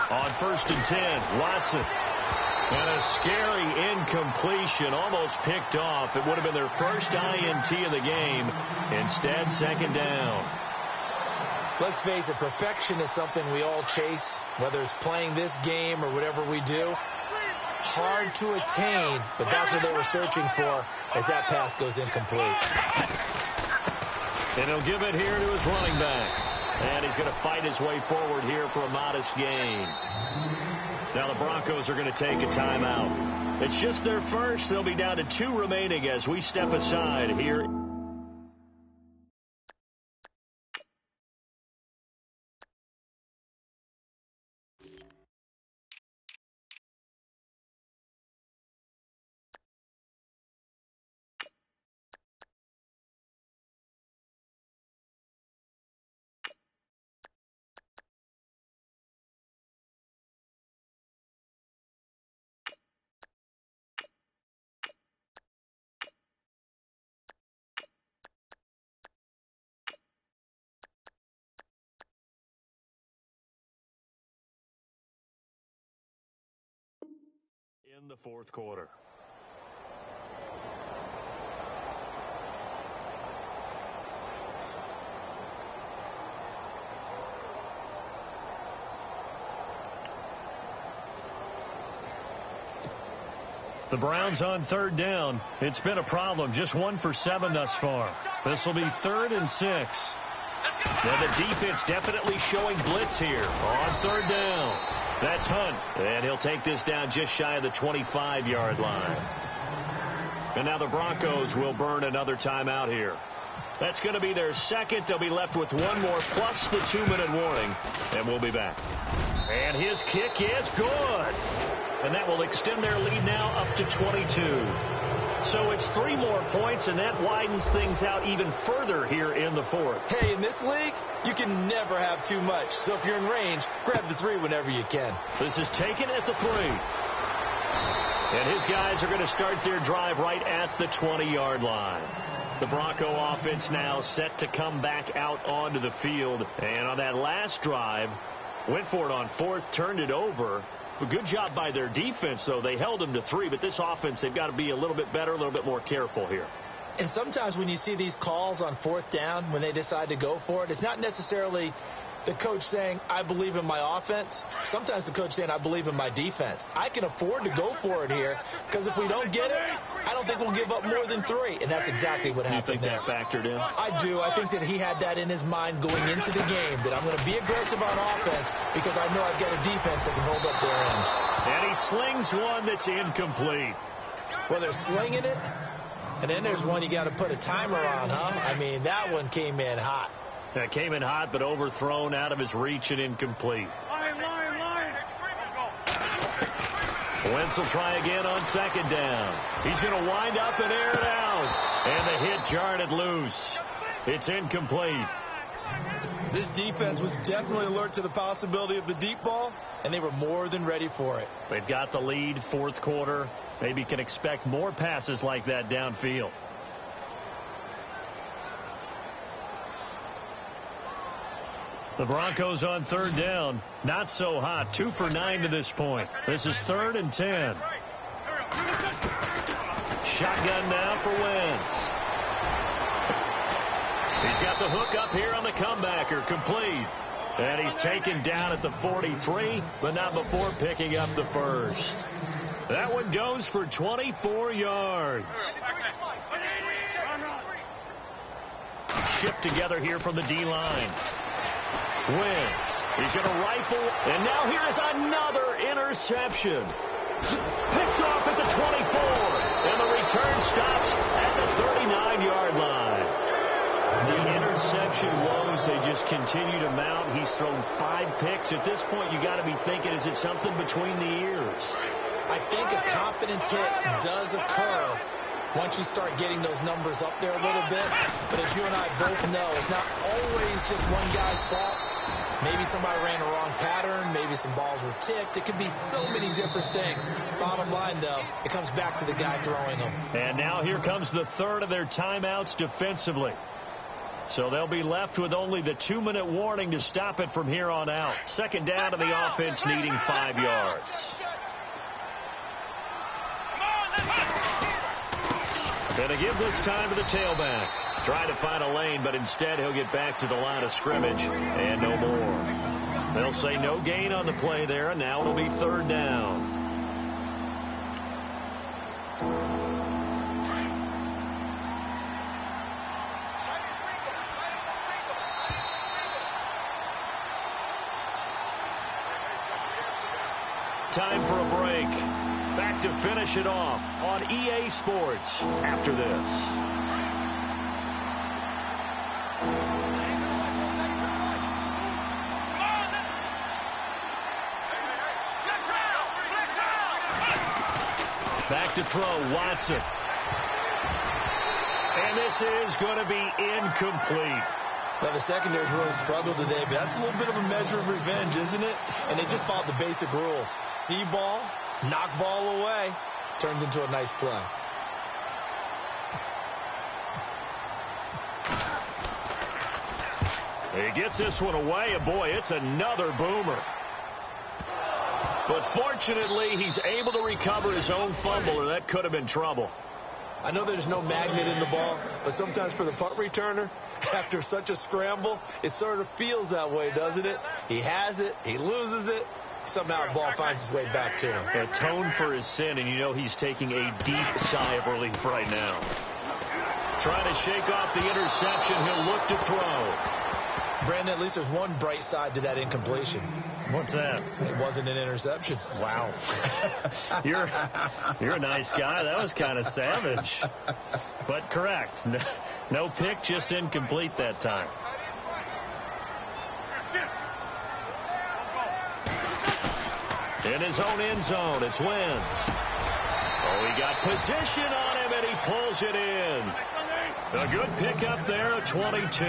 Speaker 2: On 1st and 10, Watson. And a scary incompletion, almost picked off. It would have been their first INT of the game. Instead, 2nd down.
Speaker 3: Let's face it, perfection is something we all chase, whether it's playing this game or whatever we do. Hard to attain, but that's what they were searching for as that pass goes incomplete.
Speaker 2: And he'll give it here to his running back. And he's going to fight his way forward here for a modest gain. Now the Broncos are going to take a timeout. It's just their first. They'll be down to 2 remaining as we step aside here. In the 4th quarter. The Browns on 3rd down. It's been a problem. Just 1 for 7 thus far. This will be 3rd and 6. Now the defense definitely showing blitz here on 3rd down. That's Hunt, and he'll take this down just shy of the 25-yard line. And now the Broncos will burn another timeout here. That's going to be their second. They'll be left with one more plus the 2-minute warning, and we'll be back. And his kick is good. And that will extend their lead now up to 22. So it's 3 more points, and that widens things out even further here in the fourth.
Speaker 3: Hey, in this league, you can never have too much. So if you're in range, grab the 3 whenever you can.
Speaker 2: This is taken at the 3. And his guys are going to start their drive right at the 20-yard line. The Bronco offense now set to come back out onto the field. And on that last drive, went for it on 4th, turned it over. A good job by their defense, though. They held them to 3, but this offense, they've got to be a little bit better, a little bit more careful here.
Speaker 3: And sometimes when you see these calls on 4th down, when they decide to go for it, it's not necessarily the coach saying, I believe in my offense. Sometimes the coach saying, I believe in my defense. I can afford to go for it here because if we don't get it, I don't think we'll give up more than 3. And that's exactly what happened there.
Speaker 2: You think that factored in?
Speaker 3: I do. I think that he had that in his mind going into the game, that I'm going to be aggressive on offense because I know I've got a defense that can hold up their end.
Speaker 2: And he slings one that's incomplete.
Speaker 3: Well, they're slinging it, and then there's one you got to put a timer on, huh? I mean, that one came in hot.
Speaker 2: That came in hot, but overthrown out of his reach and incomplete. Wentz will try again on 2nd down. He's going to wind up and air it out. And the hit jarred it loose. It's incomplete.
Speaker 3: This defense was definitely alert to the possibility of the deep ball, and they were more than ready for it.
Speaker 2: They've got the lead, 4th quarter. Maybe can expect more passes like that downfield. The Broncos on 3rd down. Not so hot. 2 for 9 to this point. This is 3rd and 10. Shotgun now for Wentz. He's got the hook up here on the comebacker. Complete. And he's taken down at the 43, but not before picking up the first. That one goes for 24 yards. Shipped together here from the D-line. Wentz. He's going to rifle, and now here is another interception. Picked off at the 24, and the return stops at the 39-yard line. The interception woes, they just continue to mount. He's thrown 5 picks. At this point, you got to be thinking, is it something between the ears?
Speaker 3: I think a confidence hit does occur once you start getting those numbers up there a little bit. But as you and I both know, it's not always just one guy's fault. Maybe somebody ran a wrong pattern. Maybe some balls were tipped. It could be so many different things. Bottom line, though, it comes back to the guy throwing them.
Speaker 2: And now here comes the 3rd of their timeouts defensively. So they'll be left with only the 2-minute warning to stop it from here on out. 2nd down, and the offense needing 5 yards. Going to give this time to the tailback. Trying to find a lane, but instead he'll get back to the line of scrimmage and no more. They'll say no gain on the play there, and now it'll be 3rd down. Time for a break. Back to finish it off on EA Sports after this. Back to throw, Watson. And this is going to be incomplete.
Speaker 3: Well, the secondary's really struggled today, but that's a little bit of a measure of revenge, isn't it? And they just followed the basic rules. See ball, knock ball away, turns into a nice play.
Speaker 2: He gets this one away, and boy, it's another boomer. But fortunately, he's able to recover his own fumble, or that could have been trouble.
Speaker 3: I know there's no magnet in the ball, but sometimes for the punt returner, after such a scramble, it sort of feels that way, doesn't it? He has it, he loses it, somehow the ball finds its way back to him.
Speaker 2: Atone for his sin, and you know he's taking a deep sigh of relief right now. Trying to shake off the interception, he'll look to throw.
Speaker 3: Brandon, at least there's one bright side to that incompletion.
Speaker 2: What's that?
Speaker 3: It wasn't an interception.
Speaker 2: Wow. You're a nice guy. That was kind of savage. But correct. No pick, just incomplete that time. In his own end zone, it's Wentz. Oh, he got position on him, and he pulls it in. A good pickup there at 22.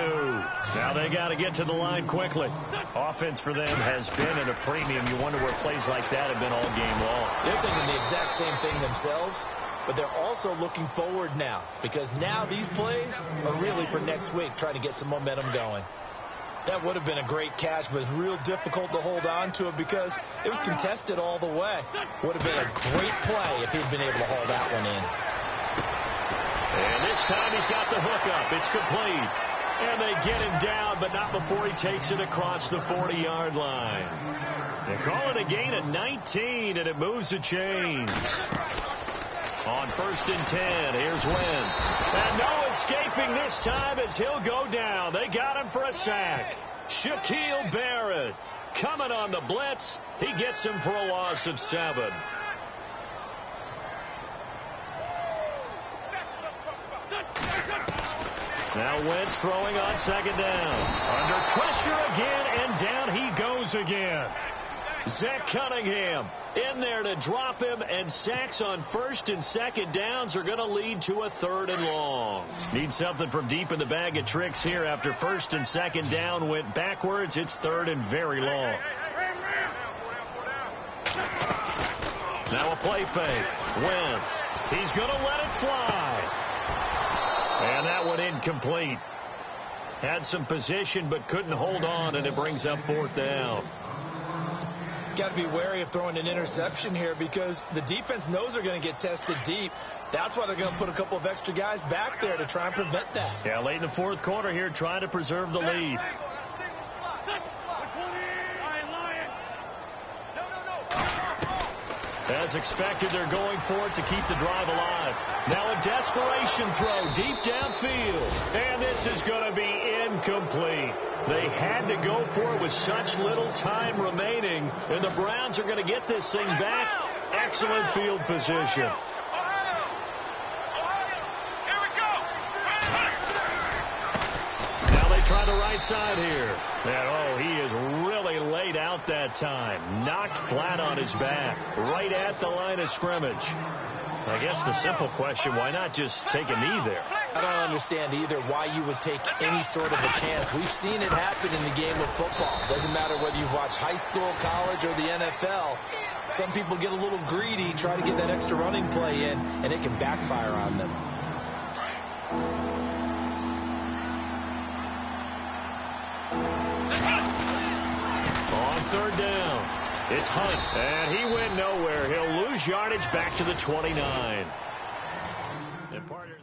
Speaker 2: Now they got to get to the line quickly. Offense for them has been at a premium. You wonder where plays like that have been all game long.
Speaker 3: They're thinking the exact same thing themselves, but they're also looking forward now, because now these plays are really for next week, trying to get some momentum going. That would have been a great catch, but it's real difficult to hold on to it because it was contested all the way. Would have been a great play if he'd been able to haul that one in.
Speaker 2: And this time he's got the hook up. It's complete. And they get him down, but not before he takes it across the 40-yard line. They call it a gain of 19, and it moves the chains. On 1st and 10, here's Wentz. And no escaping this time as he'll go down. They got him for a sack. Shaquille Barrett coming on the blitz. He gets him for a loss of 7. Now Wentz throwing on 2nd down. Under pressure again, and down he goes again. Zach Cunningham in there to drop him, and sacks on 1st and 2nd downs are going to lead to a 3rd and long. Need something from deep in the bag of tricks here. After 1st and 2nd down went backwards, it's 3rd and very long. Now a play fake. Wentz. He's going to let it fly. And that one incomplete. Had some position but couldn't hold on, and it brings up 4th down.
Speaker 3: Got to be wary of throwing an interception here because the defense knows they're going to get tested deep. That's why they're going to put a couple of extra guys back there to try and prevent that.
Speaker 2: Yeah, late in the 4th quarter here, trying to preserve the lead. As expected, they're going for it to keep the drive alive. Now a desperation throw deep downfield. And this is going to be incomplete. They had to go for it with such little time remaining. And the Browns are going to get this thing back. Excellent field position. Now they try the right side here. And, he is really laid out that time. Knocked flat on his back. Right at the line of scrimmage. I guess the simple question, why not just take a knee there?
Speaker 3: I don't understand either why you would take any sort of a chance. We've seen it happen in the game of football. Doesn't matter whether you watch high school, college, or the NFL. Some people get a little greedy, try to get that extra running play in, and it can backfire on them.
Speaker 2: On 3rd down, it's Hunt, and he went nowhere. He'll lose yardage back to the 29. And partner